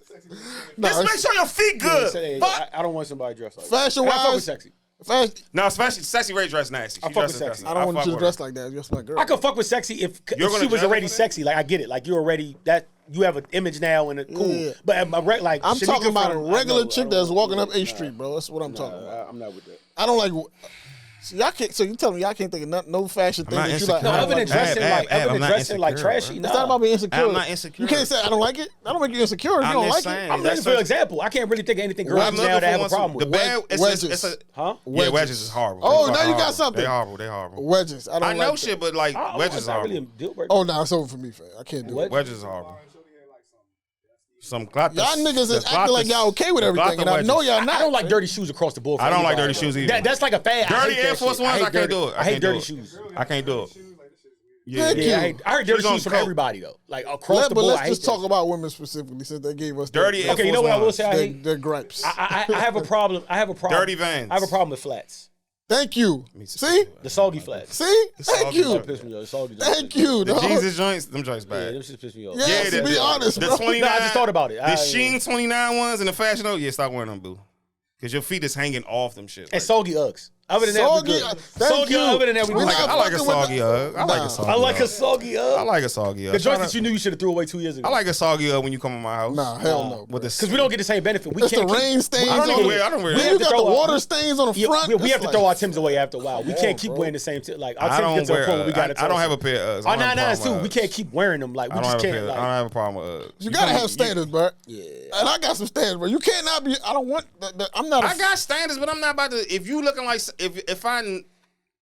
Nah, Just make sure your feet good. Fuck. I don't want somebody dressed like Fashion that. And I fuck with wise, sexy. fashion. No, especially Sexy Ray dress nasty. She I fuck with dresses sexy. nasty. I don't want fuck you to with dress her. like that. You're just my girl. I could fuck with sexy if You're she gonna was dress already like that? sexy. Like I get it. Like you already that you have an image now and a cool. Yeah. But like I'm Shanika talking about a from- regular I know, chick I that's don't- walking up A Street, bro. That's what I'm talking about. I'm not with that. I don't like. So y'all can't. So you tell me y'all can't think of no fashion thing not that you like. insecure. No, I don't other than like that. dressing Ab, like I'm other than not dressing like insecure, trashy. bro. Nah. It's not about being insecure. I'm not insecure. You can't say I don't like it. That don't make you insecure if you I'm don't just like saying. it. I'm That's looking for an not- example. I can't really think of anything I'm girls looking now that for have a one- problem The with. bad, it's Wedges. a, Huh? yeah, wedges is horrible. Oh, They now you got horrible. something. They horrible. They horrible. Wedges. I don't I know like shit, that. but like wedges That's is not really a horrible. deal breaker. Oh no, it's over for me, fam. I can't do What? it. Wedges is horrible. Some glatas. Y'all niggas the is acting like glatas- y'all okay with the everything, glata and I know wedges. y'all not. I don't like dirty shoes across the board. For I don't like anybody. dirty shoes either. That's like a fad. I Dirty hate Air that Force shit. Ones, I hate can't dirty- do it. I hate can't do dirty it. shoes. I can't do it. Yeah, Thank Yeah, you. I heard dirty She's on shoes from coke. everybody though. Like across the But board. let's I hate just that talk shit. about women specifically, since they gave us Dirty Air Okay, you know what I will say? I hate. their gripes. I have a problem. I have a problem. Dirty Vans. I have a problem with flats. Thank you. Me too. See, The soggy flats. see, thank soggy you, flats. Piss me off. The soggy. thank you. The dog. Jesus joints, them joints Yeah, bad. them shit piss me off. Yeah, to be honest, the bro. 29. No, I just thought about it. The I- Sheen 29 ones and the Fashion Oak, yeah, stop wearing them, boo. Because your feet is hanging off them shit. And Like, soggy Uggs. Other than that, we Soggy, good. thank Soggy. you. Other than that, we We good. not I like a fucking with soggy the- Ugg. I like Nah. a soggy I like Ugg. a soggy Ugg. I like a soggy Ugg. The joints that you knew you should have threw away 2 years ago. I like a soggy Ugg when you come to my house. Nah, hell no. With the because we don't get the same benefit. We It's the can't keep- rain stains I don't on even the- wear. I don't wear. When have you to got the throw water our- stains on the Yeah, front, we it's have to like, throw our Timbs away after a while. We Come can't on, keep bro. wearing the same Tim. Like our I Timbs don't get to a wear. point where we got I don't have a pair of Uggs. I Our don't have a 99s problem too. We with can't keep wearing them. Like Uggs. we I don't just have a can't. pair. I Like don't have a problem with Uggs. You gotta have standards, bro. yeah. And I got some standards, bro. You cannot be. I don't want. I'm not. I got standards, but I'm not about to. If you looking like if I,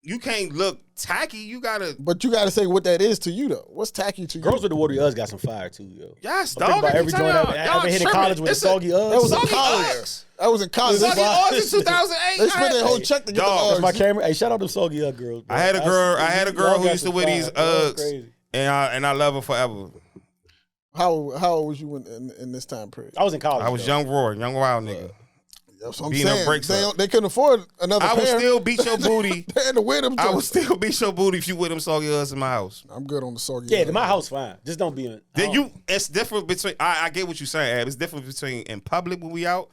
you can't look tacky. You gotta. But you gotta say what that is to you, though. What's tacky to you? Girls with the water Uggs got some fire too, yo. Yes, I'm thinking dog. about every joint y'all, I y'all ever hit in tripping. college with a It's soggy Uggs. That was in Soggy college. Uggs. That was in college. Soggy why- Uggs in 2008. They spent their whole Hey. check to get Dog. the That's my Uggs. camera. Hey, shout out to soggy Ugg girls. bro. I had a girl. I had a girl Y'all who got used to some wear these fire. That's Uggs, crazy. and I love her forever. How old was you in this time period? I was in college. I was though. young Roy, young wild nigga. That's what I'm beating saying. her brakes up. They couldn't afford another I would pair. still beat your booty. They had to wear them. I would still beat your booty if you with them soggy Uggs in my house. I'm good on the soggy. Yeah, Uggs. my house fine. Just don't be in. Then it's different between. I get what you're saying, Ab. It's different between in public when we out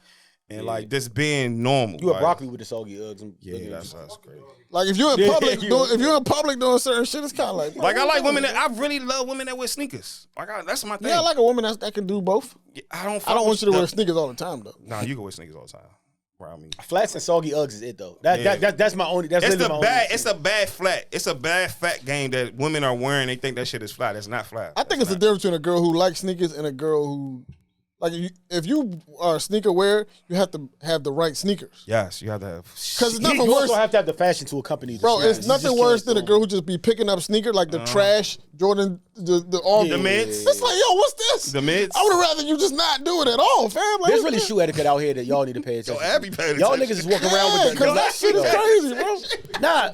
and like just being normal. You a like, broccoli with the soggy Uggs. Yeah, that's crazy. Like if you're in Yeah, public, you- if you're in public doing certain shit, it's kind of like. Like I like women that I really love women that wear sneakers. Like that's my thing. Yeah, I like a woman that can do both. I don't want you to wear sneakers all the time though. Nah, you can wear sneakers all the time. Around me. Flats and soggy Uggs is it though. That's my only. That's It's literally the my bad. only It's a bad flat. It's a bad fat game that women are wearing. They think that shit is flat. It's not flat. I think it's the difference between a girl who likes sneakers and a girl who, like, if you are a sneaker wearer, you have to have the right sneakers. Yes, you have to have. Because it's You nothing worse, also have to have the fashion to accompany the bro. sneakers. It's You nothing just worse can't than a girl who just be picking up sneakers like the trash Jordan, the all The mids? It's like, yo, what's this? The mids? I would have rather you just not do it at all, fam. Like, There's really shoe etiquette out here that y'all need to pay attention. Yo, Abby paid Y'all attention. niggas is walking around yeah, with the because that shit is crazy, bro. Nah,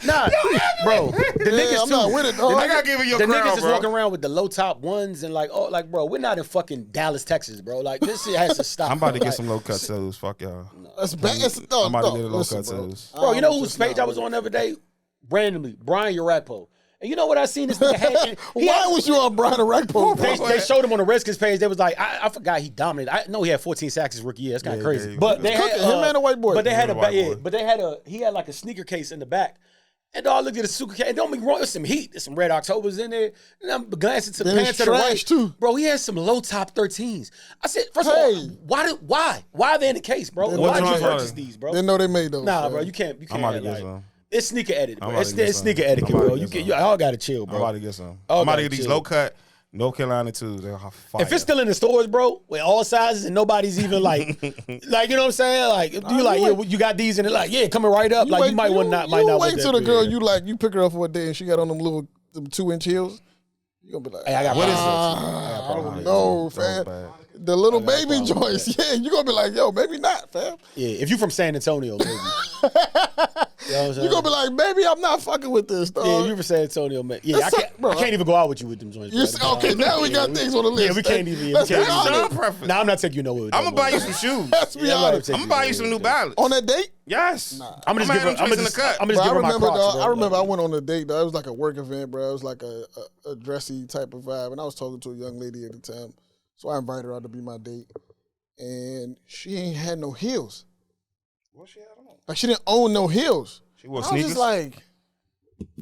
bro. The niggas I'm too. not with it, dog. I gotta give it your The crown, niggas is bro. walking around with the low top ones and like, oh, like, bro, we're not in fucking Dallas, Texas, bro. Like, this shit has to stop. I'm about to bro. get some low cut toes. Fuck y'all. That's bad. I'm about to get a low cut bro. toes. Bro, you know I'm whose just page not I was with on the other day? Randomly, Brian Urapo. And you know what I seen this nigga had? Why was you on Brian Rackpo? They showed him on the Redskins page. They was like, I forgot he dominated. I know he had 14 sacks his rookie year. That's kind of crazy. yeah, But they had cooking. Him and a white boy. But they had Him a and a white yeah, boy. but they had he had like a sneaker case in the back. And dog looked at the sneaker case. And don't make me wrong, there's some heat. There's some Red Octobers in there. And I'm glancing to the Then it's pants to the trash, right. too. Bro, he has some low top 13s. I said, first of Hey. all, why are they in the case, bro? Then Why did what you joint purchase are they? these, bro? Didn't know they made those. Nah, fam. bro, you can't. I'm about to get like, some. it's sneaker etiquette, I'm bro. about It's to get sneaker some. etiquette, I'm about bro. to You get can, some. y'all gotta chill, I'm bro. about to get some. Oh, I'm about to gotta get these chill. low cut, North Carolina twos. They're fire. If it's still in the stores, bro, with all sizes and nobody's even like, you know what I'm saying? Like, if you like, you yeah, you got these and they're like, yeah, coming right up. Like, you might want not, might not. wait want till that the girl big. you like, you pick her up for a day and she got on them 2-inch heels. You gonna be like, Hey, I got What is problems. I don't know, fam. The little baby joints, yeah, you gonna be like, yo, maybe not, fam. Yeah, if you from San Antonio, maybe. You know what I'm You saying? gonna be like, baby, I'm not fucking with this, dog. Yeah, if you from San Antonio, man. Yeah, That's I can't even go out with you with them joints. You bro. say, okay, now we got things on the list. Yeah, we can't even. Let's we be can't honest. That's your preference. Nah, I'm not taking you nowhere. With I'm that, gonna buy bro. you some shoes. Let's be Yeah, honest. I'm gonna buy you some New Balance. On that date, Yes. I'm gonna just give her. I'm gonna just give bro, I her my remember, Crocs, dog, bro. I remember I went on a date, though. It was like a work event, bro. It was like a dressy type of vibe, and I was talking to a young lady at the time, so I invited her out to be my date, and she ain't had no heels. What she had on? Like she didn't own no heels. She wore I was sneakers. just like,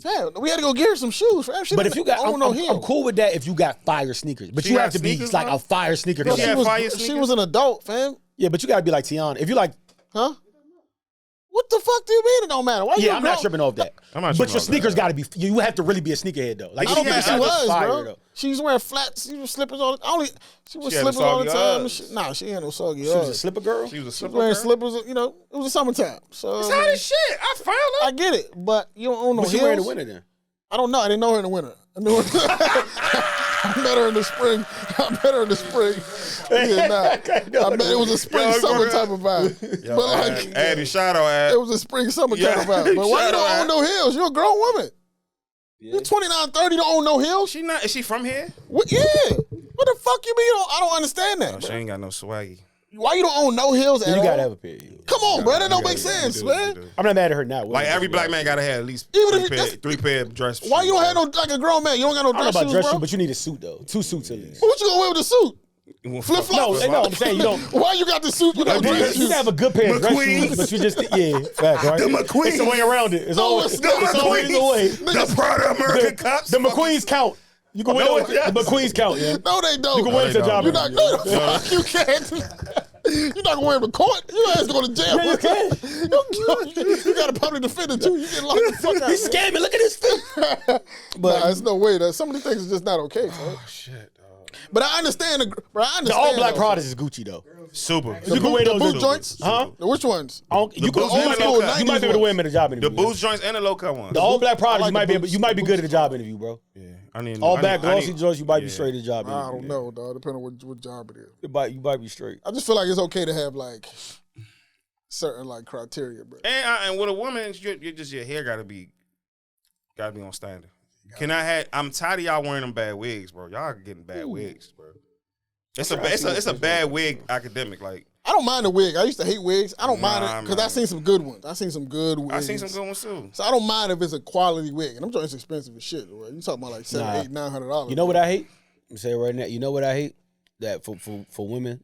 fam, we had to go get her some shoes, fam. She But didn't if you got, own I'm, no I'm, heels. I'm cool with that if you got fire sneakers. But She you got have to be sneakers, like bro? a fire sneaker. Bro, She collector. had fire she sneakers? was an adult, fam. Yeah, but you gotta be like Tiana. If you like, Huh? What the fuck do you mean it don't matter? Why you yeah, I'm not grown- tripping off that. I'm not But tripping your off sneakers that. gotta be. You have to really be a sneakerhead though. Like I don't your think she sneakers gotta was, be fire, bro. though. She was wearing flats. She was slippers all. She was She had no slippers all the soggy time. and Uggs. shit. Nah, she ain't no soggy. She was a Uggs. slipper girl. She was a She was slipper. wearing girl? slippers. You know, it was the summertime. So It's hot as shit. I found her. I get it, but you don't own no But she heels. wearing the winter then. I don't know. I didn't know her in the winter. I knew her. I met her in the spring. I met her in the spring. Yeah, nah. I met it was a spring Yo, summer bro. type of vibe. Yo, but like, Abby, shout out, Ab. it was a spring summer Yeah. kind of vibe. But why you Shout don't out. own no heels? You're a grown woman. You're 29, 30, don't own no heels. She not? Is she from here? What, yeah. What the fuck you mean? I don't understand that. No, she ain't got no swaggy. Why you don't own no heels at You all? gotta have a pair. of heels. Come on, bro. That don't You make do, you sense, do, man. you do. I'm not mad at her now. Like every black man gotta have at least Even if three, that's- three pair of dress. Why you don't shoes, have no, like a grown man? You don't got no I don't know dress about shoes, dress bro? shoes, but you need a suit though. 2 suits at least. What you gonna wear with a suit? bro? Flip flops? No, I'm saying you don't. Why you got the suit without You dress can shoes? have a good pair of dress McQueen. shoes, but you just fact, right? The McQueens. It's a way around it. It's always it's not. it's always a way. The Prada American Cups. The McQueens count. You can wear No, the it doesn't. McQueens count, yeah. No, they don't. You can wear it to they job. You're don't. not. No, the fuck you can't. You're not gonna wear them to court. You ass going to jail. Yeah, you can. You got a public defender too. You get locked the fuck out. He's scamming. Look at his feet. But there's no way that some of these things is just not okay. Bro. Shit. But I understand. Bro, I understand. The all black though. products is Gucci though. Super. You can wear The those boot too. joints? Huh? Which ones? You boots can and the you low might cut. be able to wear them at a job interview. The boots joints and the low cut ones. The all black products, I like you might the be able, boots. you might be The good at a job interview, bro. Yeah. I need All I black need- I glossy need- joints, you might be yeah. straight at a job interview. I don't know, dog. Depending on what job it is. You might be straight. I just feel like it's okay to have like certain like criteria, bro. And with a woman, your hair gotta be on standard. I'm tired of y'all wearing them bad wigs, bro. Y'all getting bad wigs, bro. It's a bad wig academic. Like I don't mind the wig. I used to hate wigs. I don't mind Nah, it because man. I seen some good ones. I seen some good wigs. I seen some good ones too. So I don't mind if it's a quality wig. And I'm talking it's expensive as shit. Right? You talking about like $700, $800, $900. You know what I hate? I'm saying right now. You know what I hate? That for women,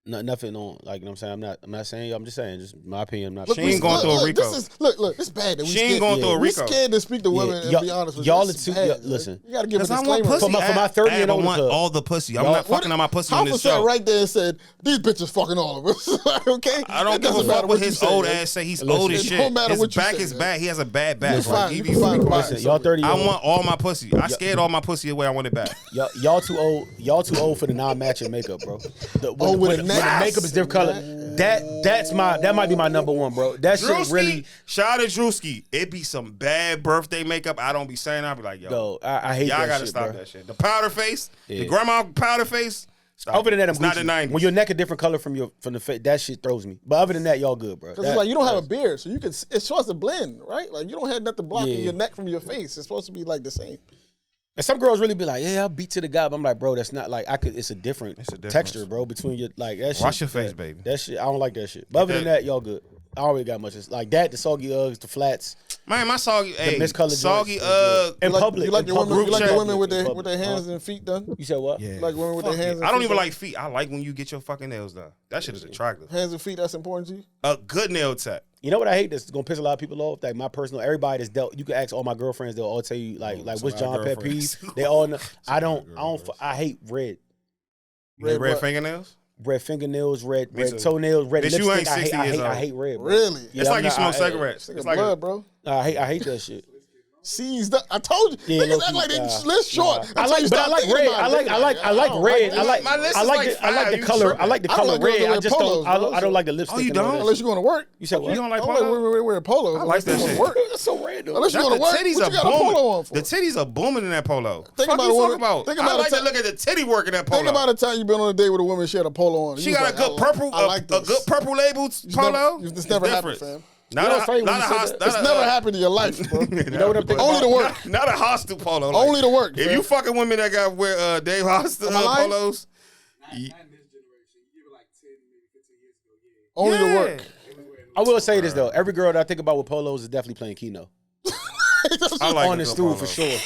nothing on. Like you know what I'm saying. I'm not saying. I'm just saying. Just my opinion. I'm not. Look, She ain't going through a Rico. Look, it's bad that we She ain't scared. going through a We Rico. scared to speak to women and be honest with you. y'all It's are too. bad, yeah, man. listen, You gotta give a Because I disclaimer. want pussy. For my 30 and I older want club. all the pussy. I'm Y'all- not fucking on my pussy on Hoffa this sat show. right there and said, "These bitches fucking all of us." Okay, I don't It give a doesn't matter fuck what you his say, old man. ass say. He's Listen, old as it shit. don't matter His what you back say, is man. bad. He has a bad back. It's Like, fine. he You be can find a freaking- body. listen, y'all 30. I want all my pussy. I scared all my pussy away. I want it back. Y'all too old. Y'all too old for the non-matching makeup, bro. Oh, with when the the neck. makeup is different color. That might be my number one, bro. That shit Drewski, really. shout out to Drewski. It be some bad birthday makeup. I don't be saying. I be like, yo, Yo, I hate y'all that gotta shit, stop bro. that shit. The powder face, the Yeah. grandma powder face. Stop Other than that, I'm it's not the Gucci. 90s. When your neck a different color from the face, that shit throws me. But other than that, y'all good, bro. Because it's like you don't have a beard, so you can. It's supposed to blend, right? Like you don't have nothing blocking Yeah. your neck from your face. It's supposed to be like the same. And some girls really be like, "Yeah, I'll beat to the guy." But I'm like, bro, that's not like I could. It's a different difference. texture, bro, between your like that. Shit, Wash your face, baby. That shit, I don't like that shit. But other than that, y'all good. I don't really got much. It's like that, the soggy Uggs, the flats, Man, my soggy, hey, miscolored soggy, joints. In public, You like in your women, public, you like your chat. women with In their public. hands and feet done. You said what? Yeah. Like women with their Fuck hands. it. And I don't feet even done? like feet. I like when you get your fucking nails done. That shit is attractive. hands and feet. That's important to you. A good nail tech. You know what I hate? That's gonna piss a lot of people off. Like my personal, everybody that's dealt. You can ask all my girlfriends; they'll all tell you like some what's of John our pet girlfriends. peeve. They all know. I hate red. Red what? fingernails. Red fingernails, red Me too. toenails, red Bitch, you lipstick. ain't I 60 hate years old. red. Bro. Really? Yeah, It's I'm like you not- smoke cigarettes. It's It's like like blood, a, bro. I hate that shit. Seized up. I told you. Yeah, Niggas low-key, act like they nah, list short. nah. Until I like, you but I start like thinking red. about it. I like don't red. I like My list I is like like the, I like five. the You color. tripping. I like the I don't color like girls red. that I wear just polos, don't. bro, I don't like the lipstick. you and all don't? that Unless shit. you're going to work. You said what? You don't like I don't like polo? women wearing polos. I like that Unless you shit. gonna work. That's so random. Unless you're That's going to work. the titties What are you got a polo booming. on for? The titties are booming in that polo. Think Fuck about you a talking woman- about. think I about like a to look at the titty work in that polo. Think about the time you've been on a date with a woman. She had a polo on. She You was got a like, good purple, I like a this. good purple labeled polo. This It's never happened, different. fam. Not You know a, what's funny when not you a said hostel. that? It's never happened in your life, bro. You know what I'm thinking Only about? to work. Not a hostel polo. Like, Only to work. If fam. you fucking women that got wear Dave Hostel Am I lying? polos, Only to yeah. work. I will say this though. Every girl that I think about with polos is definitely playing Keno. I like On a the good stool polo. for sure.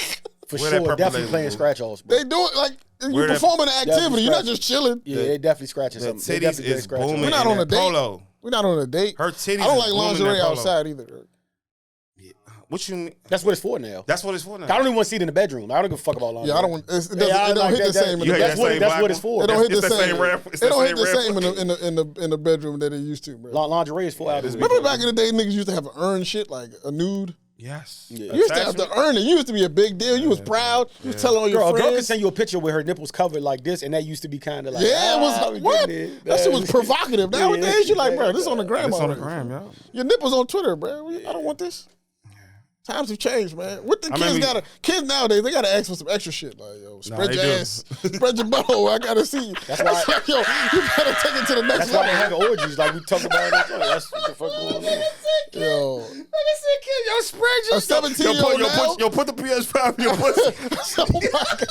For Wear that sure, purple definitely label, playing bro. scratch offs, bro. They do it like you Where that- performing an activity. You're not scratch- just chilling. Yeah, they definitely scratching The something. They titties definitely is scratching booming We're not in on a that date. polo. We're not on a date. Her titties. I don't is like booming in lingerie that polo. outside either. What you mean? That's what it's for now. That's what it's for now. I don't even want to see it in the bedroom. I don't give a fuck about lingerie. Yeah, I don't want. It doesn't, Yeah, I it don't like hit the that- same. In You the hate That's that what same that's black what it's one? for. It don't hit It's the the same. same rap. It's It the don't hit same the rap. same in the bedroom that it used to, bro. Lingerie is 4 hours. Remember back in the day, niggas used to have an earn shit like a nude. Yes. Yeah. You used to have to Attachment? earn it. You used to be a big deal. You was proud. You was telling all your Girl, a girl could friends. send you a picture with her nipples covered like this, and that used to be kind of like, Yeah, it was we what? getting it. That shit was provocative. Nowadays, you're like, bro, this on the gram It's on the already. gram, yo. Your nipples on Twitter, bro. I don't want this. Times have changed, man. What the I remember kids nowadays, they gotta ask for some extra shit. Like, yo, spread they your do. ass, spread your butthole. I gotta see you. That's why- It's like, yo, you gotta take it to the next That's why they level. have orgies like we talked about. That's what the fuck going on. Yo, Yo, spread a 17-year-old now. Yo, put the PS5 in your pussy. Oh my God.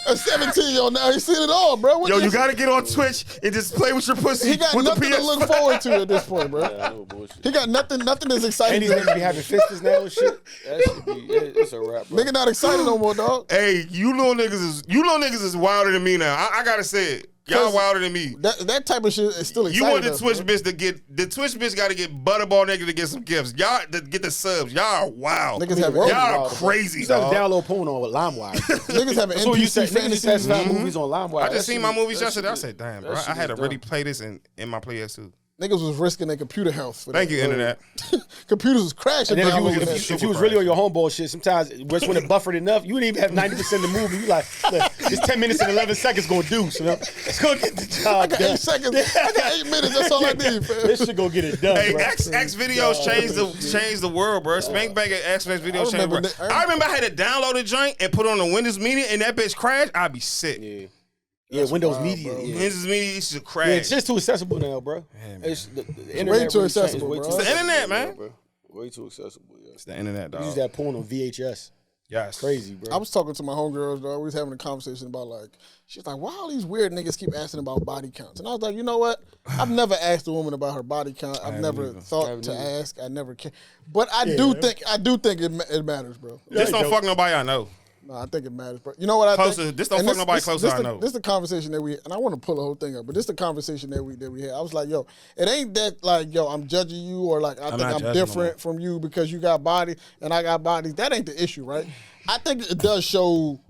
A 17-year-old now, he's seen it all, bro. What Yo, this- you gotta get on Twitch and just play with your pussy. He got with nothing the to look PS5. forward to at this point, bro. Yeah, no bullshit. He got nothing is And exciting. these niggas be having fisters now and shit. That should be, it's a wrap, bro. Nigga not excited no more, dog. Hey, you little niggas is wilder than me now. I gotta say it. Y'all 'Cause wilder than me. That type of shit is still exciting. You want the us, Twitch bro. bitch to get the Twitch bitch got to get Butterball nigga to get some gifts. Y'all to get the subs. Y'all are wild. Niggas have Y'all everything. are wild, bro. crazy, You started dog. download porn on LimeWire. Niggas have an So you said NPC niggas used to fantasy. have movies on LimeWire. I just That seen my shit- movies that yesterday. I shit said, damn, that bro, shit I had to is really dumb. play this in my PS2. Niggas was risking their computer health. For Thank that, you, bro. internet. Computers was crashing. And then down if over you, that. if you was really on your homeboy shit, sometimes just when it buffered enough, you didn't even have 90% of the movie. You like, look, it's 10 minutes and 11 seconds gonna do. So it's gonna get the job I got done. 8 seconds. I got 8 minutes. That's all I need, fam. This shit gonna get it done, Hey, bro. X videos changed the world, bro. Spank Bang at X videos changed the remember world. that- I remember I had to download a joint and put on the Windows Media, and that bitch crashed. I'd be sick. Yeah, Windows wild, Media. bro. Yeah. Windows Media used to Yeah, crash. it's just too accessible now, bro. It's the internet way too really changed. accessible, Way bro. too It's the accessible internet, now, man. bro. Way too accessible. Yeah. It's the internet, We use dog. that porn on VHS. Yes. Crazy, bro. I was talking to my homegirls, though. We was having a conversation about like, she's like, why all these weird niggas keep asking about body counts? And I was like, you know what? I've never asked a woman about her body count. I've never thought to ask. I never care. But I do think it matters, bro. Just don't fuck nobody I know. No, I think it matters, bro. You know what I Closer, think? this don't And fuck nobody closer I know. This is the conversation that we, and I want to pull the whole thing up, but this is the conversation that we had. I was like, yo, it ain't that like, yo, I'm judging you or like I think not I'm judging different from you because you got body and I got bodies. That ain't the issue, right? I think it does show,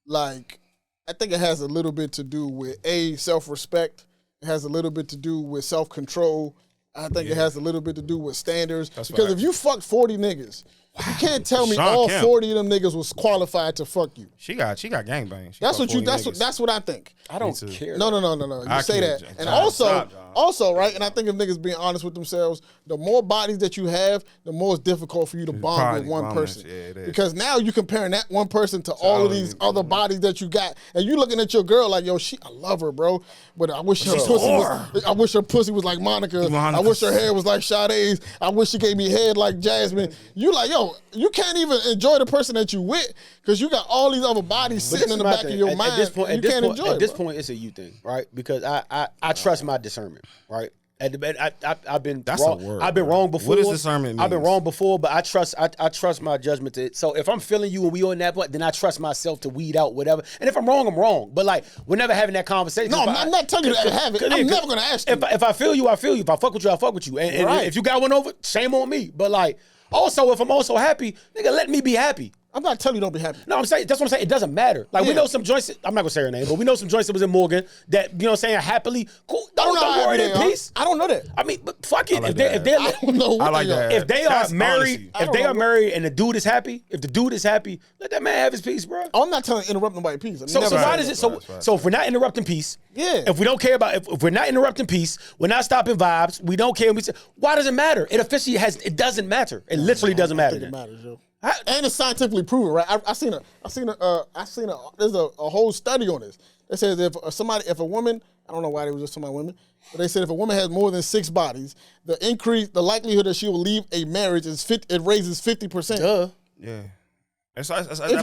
like, I think it has a little bit to do with self-respect. It has a little bit to do with self-control. I think it has a little bit to do with standards. Because if you fucked 40 niggas, you can't tell me Sean all Kemp. 40 of them niggas was qualified to fuck you. She got gangbang. That's what you. That's what I think. I don't care. No. You I say can't, that, and John. also, right. And I think if niggas being honest with themselves, the more bodies that you have, the more it's difficult for you to bond with one person. Yeah, it is. Because now you comparing that one person to all of these other bodies that you got, and you looking at your girl like, yo, I love her, bro, but I wish I wish her pussy was like Monica. I wish her hair was like Sade's. I wish she gave me head like Jasmine. You like, yo, you can't even enjoy the person that you with because you got all these other bodies sitting in the back of your mind. You can't enjoy it. At this point, it's a you thing, right? Because I trust my discernment, right? I've been That's wrong. a word, I've been bro. wrong before. What does discernment I've been mean? wrong before, but I trust my judgment to it. So if I'm feeling you and we on that point, then I trust myself to weed out whatever. And if I'm wrong, I'm wrong. But like we're never having that conversation. No, I'm not telling you to have it. I'm never gonna ask you. If I feel you, I feel you. If I fuck with you, I fuck with you. And Right. if you got one over, shame on me. But like also, if I'm also happy, nigga, let me be happy. I'm not telling you don't be happy. No, I'm saying that's what I'm saying. It doesn't matter. Like we know some joints. I'm not gonna say her name, but we know some joints that was in Morgan that you know what I'm saying happily. Cool. Don't worry, in peace. I don't know that. I mean, but fuck it. like If they're I don't know. What I like they are. that. if they are That's married, honesty. if they are married and the dude is happy, if the dude is happy, let that man have his peace, bro. I'm not telling you to interrupt nobody's peace. So Never why said does that. it? So if we're not interrupting peace, Yeah. If we don't care about, if we're not interrupting peace, we're not stopping vibes. We don't care. And we say, why does it matter? It officially has. It doesn't matter. It literally doesn't I matter. think it then. matters, yo. And it's scientifically proven, right? I seen there's a whole study on this. It says if a woman, I don't know why they were just talking about women, but they said if a woman has more than 6 bodies, the likelihood that she will leave a marriage it raises 50%. Duh. Yeah. If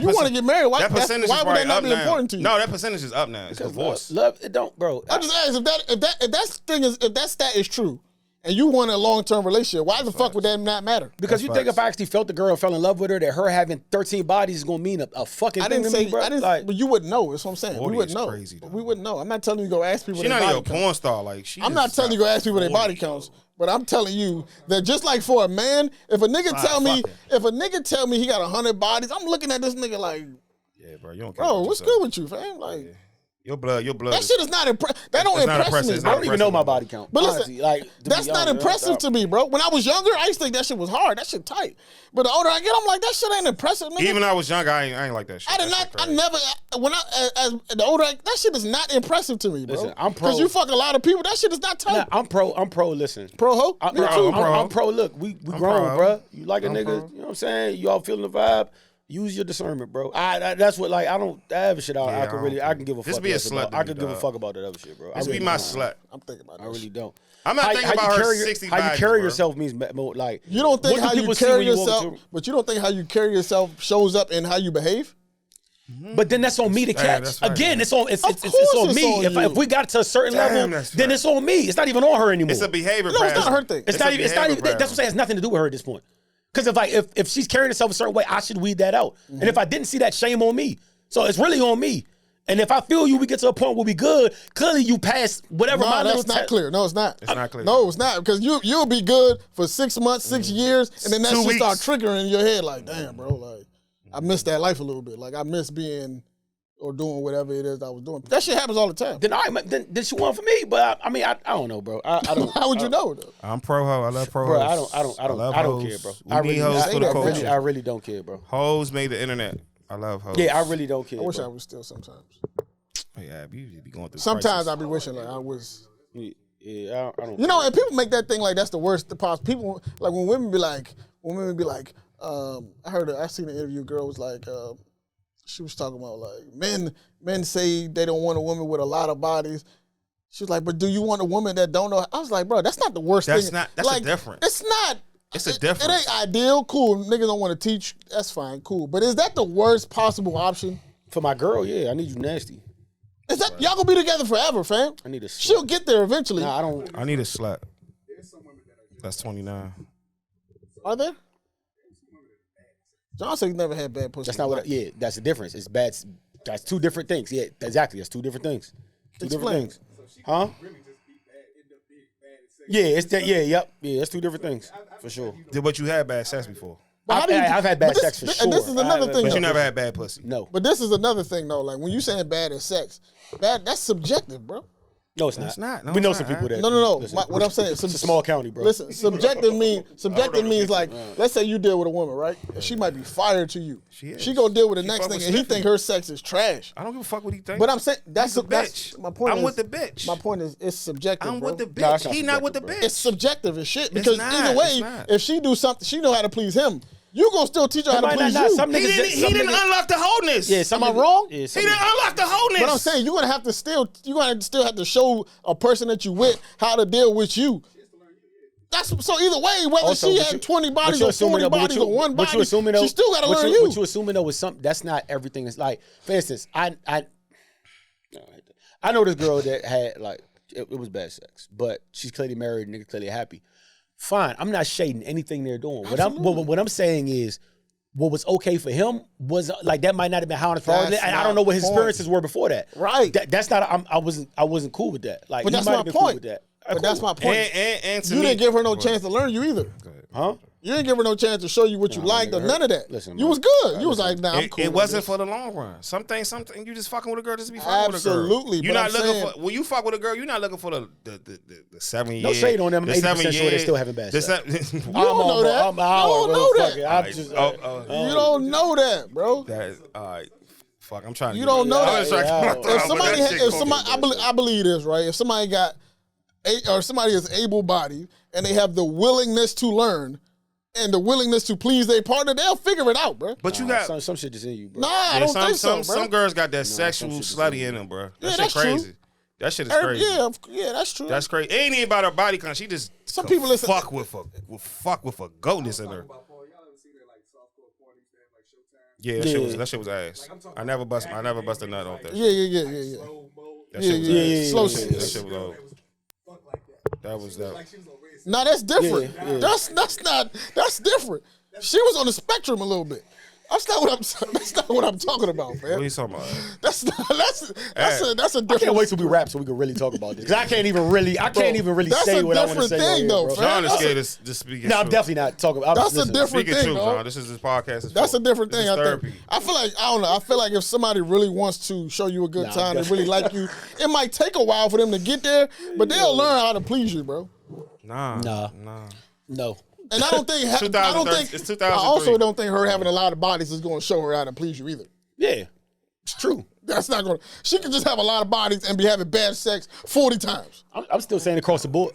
you want to get married, why would that not be important to you? No, that percentage is up now. It's divorce. Love it don't, bro. I just asked if that stat is true, and you want a long-term relationship, why the fuck would that not matter? Because you think if I actually felt the girl and fell in love with her, that her having 13 bodies is gonna mean a fucking I thing didn't to say, me, bro. but you wouldn't know. That's what I'm saying. We 40 wouldn't is know. crazy, though. We wouldn't know. I'm not telling you to go ask people. She's their not body even a count. porn star. Like I'm not telling you to go ask people their body counts, but I'm telling you that just like for a man, if a nigga tell me he got 100 bodies, I'm looking at this nigga like, Yeah, bro. You don't care. bro, about what's yourself. good with you, fam? Like Your blood. that shit is not impressive. That don't It's not impress impressive. me, It's bro. I don't even know my body count. But listen, honestly. Like to That's be not honest, impressive to me, bro. When I was younger, I used to think that shit was hard. That shit tight. But the older I get, I'm like, that shit ain't impressive, nigga. Even when I was younger, I ain't like that shit. I did That not. shit I crazy. never. When as the older, that shit is not impressive to me, bro. Listen, I'm pro- Because you fuck a lot of people. That shit is not tight. Nah, I'm pro. Listen, Pro ho. I'm Me too. pro. Look, we grown, pro. bro. You like a I'm nigga? pro. You know what I'm saying? You all feeling the vibe? Use your discernment, bro. That's what like I don't have shit. I can give a fuck. Just be a less slut about. to I me, could give a dog. fuck about that other shit, bro. I Just really be my don't. slut. I'm thinking about that. I really don't. I'm not thinking about her 60 How you bodies, carry bro. yourself means more like You don't think what do how you people see carry when you walk yourself, into- but you don't think how you carry yourself shows up in how you behave. But then that's on me to catch. that's right. Again, it's on course on it's me. on If we got to a certain Damn, level, that's then right. it's on me. It's not even on her anymore. It's a behavior No, it's pattern. not her thing. It's not a even. That's what I'm behavior saying. It has nothing to do with her at this point. Because if she's carrying herself a certain way, I should weed that out. Mm-hmm. And if I didn't see that, shame on me. So it's really on me. And if I feel you, we get to a point where we good. Clearly, you pass whatever my No, little. that's not clear. No, it's not. It's not clear. No, it's not because you'll be good for 6 months, 6 years, and then that 2 shit start weeks. triggering in your head. Like, damn, bro, like I miss that life a little bit. Like I miss being or doing whatever it is I was doing. That shit happens all the time. Then then she won for me. But I mean, I don't know, bro. I don't. How would you know though? I'm pro ho. I love pro Bro, hoes. I don't care, bro. We need hoes for the culture. I really don't care, bro. Hoes made the internet. I love hoes. Yeah, I really don't care. I wish bro. I was still sometimes. Yeah, you be going through. Sometimes crisis. I be wishing like I was. Yeah, I don't. You know, and people make that thing like that's the worst. People like when women be like, I seen an interview. Girl was like, she was talking about like men say they don't want a woman with a lot of bodies. She was like, but do you want a woman that don't know? I was like, bro, that's not the worst That's thing. not- that's like, different. It's not. It's a It difference. ain't ideal. Cool. Niggas don't want to teach. That's fine. Cool. But is that the worst possible option? For my girl, yeah, I need you nasty. Is that y'all gonna be together forever, fam? I need a. She'll get there eventually. Nah, I don't. I need a slap. That's 29. Are there? John said he never had bad pussy. That's not what. Yeah, that's the difference. It's bad. That's two different things. Yeah, exactly. That's two different things. Two different Explain. things. Huh? Yeah, it's that. Yeah, yep. Yeah, it's two different things for sure. But you had bad sex before. But how I've, do you- I've had bad but sex for sure. And this is another thing. But though. you never had bad pussy. No, But this is another thing though. Like when you saying bad at sex, that's subjective, bro. no, it's not. It's not. No, we know it's some not. people that. No. Listen, What I'm saying, it's a small county, bro. Listen, subjective means like, let's say you deal with a woman, right? And she might be fired to you. She is. She gonna deal with the She next fuck thing, with and he Stephanie. think her sex is trash. I don't give a fuck what he thinks. But I'm saying that's He's a that's bitch. my point. I'm is, with the bitch. My point is, it's subjective. I'm bro. with the Nah, bitch. it's not He not with the subjective, bitch. It's subjective as shit because not, either way, it's not. if she do something, she know how to please him. You gonna still teach her how to might please not. you. Some He niggas- didn't. He some didn't niggas- unlock the wholeness. Yeah, some Am I niggas- wrong? Yeah, He some didn't niggas- unlock the wholeness. But I'm saying you're gonna have to still have to show a person that you with how to deal with you. That's so either way, whether Also, she but had you- 20 but bodies you or assuming 40 that- but bodies you- or one but body, you assuming though, she still gotta what learn you. you. What you assuming though is something that's not everything. Is like, for instance, I know this girl that had like it was bad sex, but she's clearly married, nigga clearly happy. Fine, I'm not shading anything they're doing. What I'm saying is, what was okay for him was like that might not have been how it's That's and I my don't know what his point. experiences were before that. Right. That's not. I wasn't cool with that. Like, But he that's might my have been cool point. with that. But that's my point. And to You me, didn't give her no chance to learn you either. Huh? You didn't give her no chance to show you what you liked or nigga, none of that. listen, you man. was good. You was like, nah, I'm It, cool. it with wasn't this. for the long run. Something you just fucking with a girl just to be fucking with a girl. Absolutely, You're but not I'm looking saying- for when you fuck with a girl. You're not looking for the 7 years. No shade on them. the 80% 7 sure they're years, still having bad the sex. se- You don't know that. You don't know that. I'm just, You don't know that, bro. That is, all right. Fuck, I'm trying to. You get don't it. know I'm that. just trying to Yeah. get my thought If out, but somebody, that shit if gonna somebody, be I believe this, right? If somebody got, or somebody is able-bodied and they have the willingness to learn and the willingness to please their partner, they'll figure it out, bro. But you got some shit just in you, bro. Nah, I yeah, don't some think so, some bro. girls got that sexual some shit is slutty in them, bro. That Yeah, shit that's true. crazy. That shit is crazy. Yeah, that's true. That's crazy. It ain't even about her body count. She just Some people listen- fuck with a goatness in her. Yeah, that shit was ass. I never busted a nut off that. Yeah. That Yeah, shit was yeah, ass. yeah. Slow That shit. shit was old. That was that. No, that's different. Yeah. That's different. She was on the spectrum a little bit. That's not what I'm talking about, What are man. you talking about? That's a I different. can't wait till we rap so we can really talk about this. Because I can't even really that's say a what I want to different say. thing, on here, though, bro. fam. John is That's scared to speak. No, I'm definitely not talking about. That's a listen, different Speaking thing, truth, dog. John. This is this podcast. is That's for. a different This thing. is I think. therapy. I feel like I don't know. I feel like if somebody really wants to show you a good Nah, time and definitely. really like you, it might take a while for them to get there, but they'll learn how to please you, bro. Nah. No. And I don't think. I don't 2013 think. it's I 2003. also don't think her having a lot of bodies is going to show her how to please you either. Yeah. It's true. That's not going to. She can just have a lot of bodies and be having bad sex 40 times. I'm still saying across the board.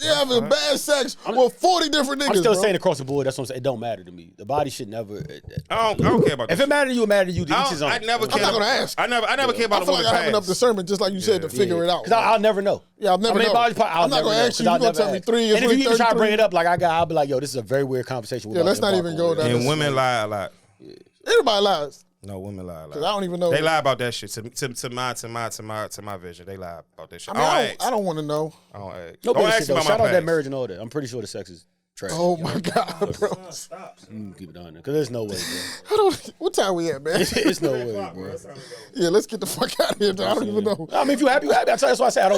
Yeah, having bad sex with 40 different niggas. I'm still bro. saying across the board. That's what I'm saying. It don't matter to me. The body should never. I don't care about If that. it mattered to you, it mattered to you. To I each his don't- own. I never I'm care. not gonna ask. I never care I about a feel like woman I have enough past. discernment, just like you said, to figure it out. Because I'll never know. Yeah, I'll never know. I'll I'm not never gonna know, ask you. 'cause I'll You gonna never tell me ask. 3 years, And if you even try to 33? bring it up, like I'll be like, yo, this is a very weird conversation. Yeah, let's not even go down And women lie a lot. Everybody lies. No, women lie a Cause I lot. don't even know. They lie about that shit. To my vision, they lie about that shit. I mean, I don't want to know. I don't ask. No Don't bullshit, ask me though. about Shout my out that past. marriage and all that. I'm pretty sure the sex is trash. Oh my god, bro. Keep it on there. Because there's no way, bro. What time we at, man? It's no way, bro. Yeah, let's get the fuck out of here. Dog. I don't even know. I mean, if you happy, you happy. That's why I say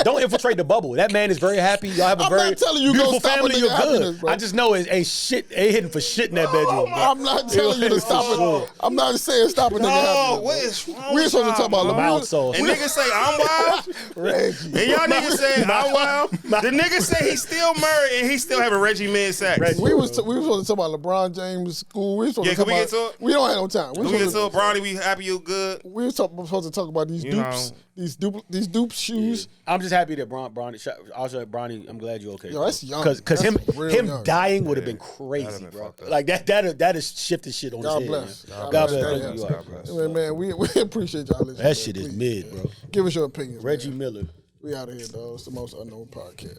don't infiltrate the bubble. That man is very happy. Y'all have a I'm very not telling you go beautiful stop a family. nigga You're happiness, good. bro. I just know it ain't shit. Ain't hitting for shit in that bedroom. Bro. I'm not telling you to stop it. I'm not saying stop a nigga. No, happiness, what bro. is wrong We're with supposed to talk y'all, about bro? Mild sauce. And niggas say I'm wild. Reggie. And y'all niggas say I'm wild. The nigga say he's still married and he's still having Reggie mid sex. Reggie. We was supposed to talk about LeBron James' school. We was supposed Yeah, to talk can we about. get to it? We don't have no time. We get to it, Bronny. We happy you good. We was supposed to talk about these You dupes, know. these dupe shoes. I'm just happy that Bronny. I'm glad you're okay. Yo, that's young. Because That's him real young. dying would have been crazy, That'd have been bro. fucked up. Like that is shifted shit on God his bless. head. God God bless. bless. God You bless. are, bro. Man, we appreciate y'all listening. That man. shit is Please, mid, bro. Give us your opinion. Reggie man. Miller. We out of here, dog. It's the most unknown podcast.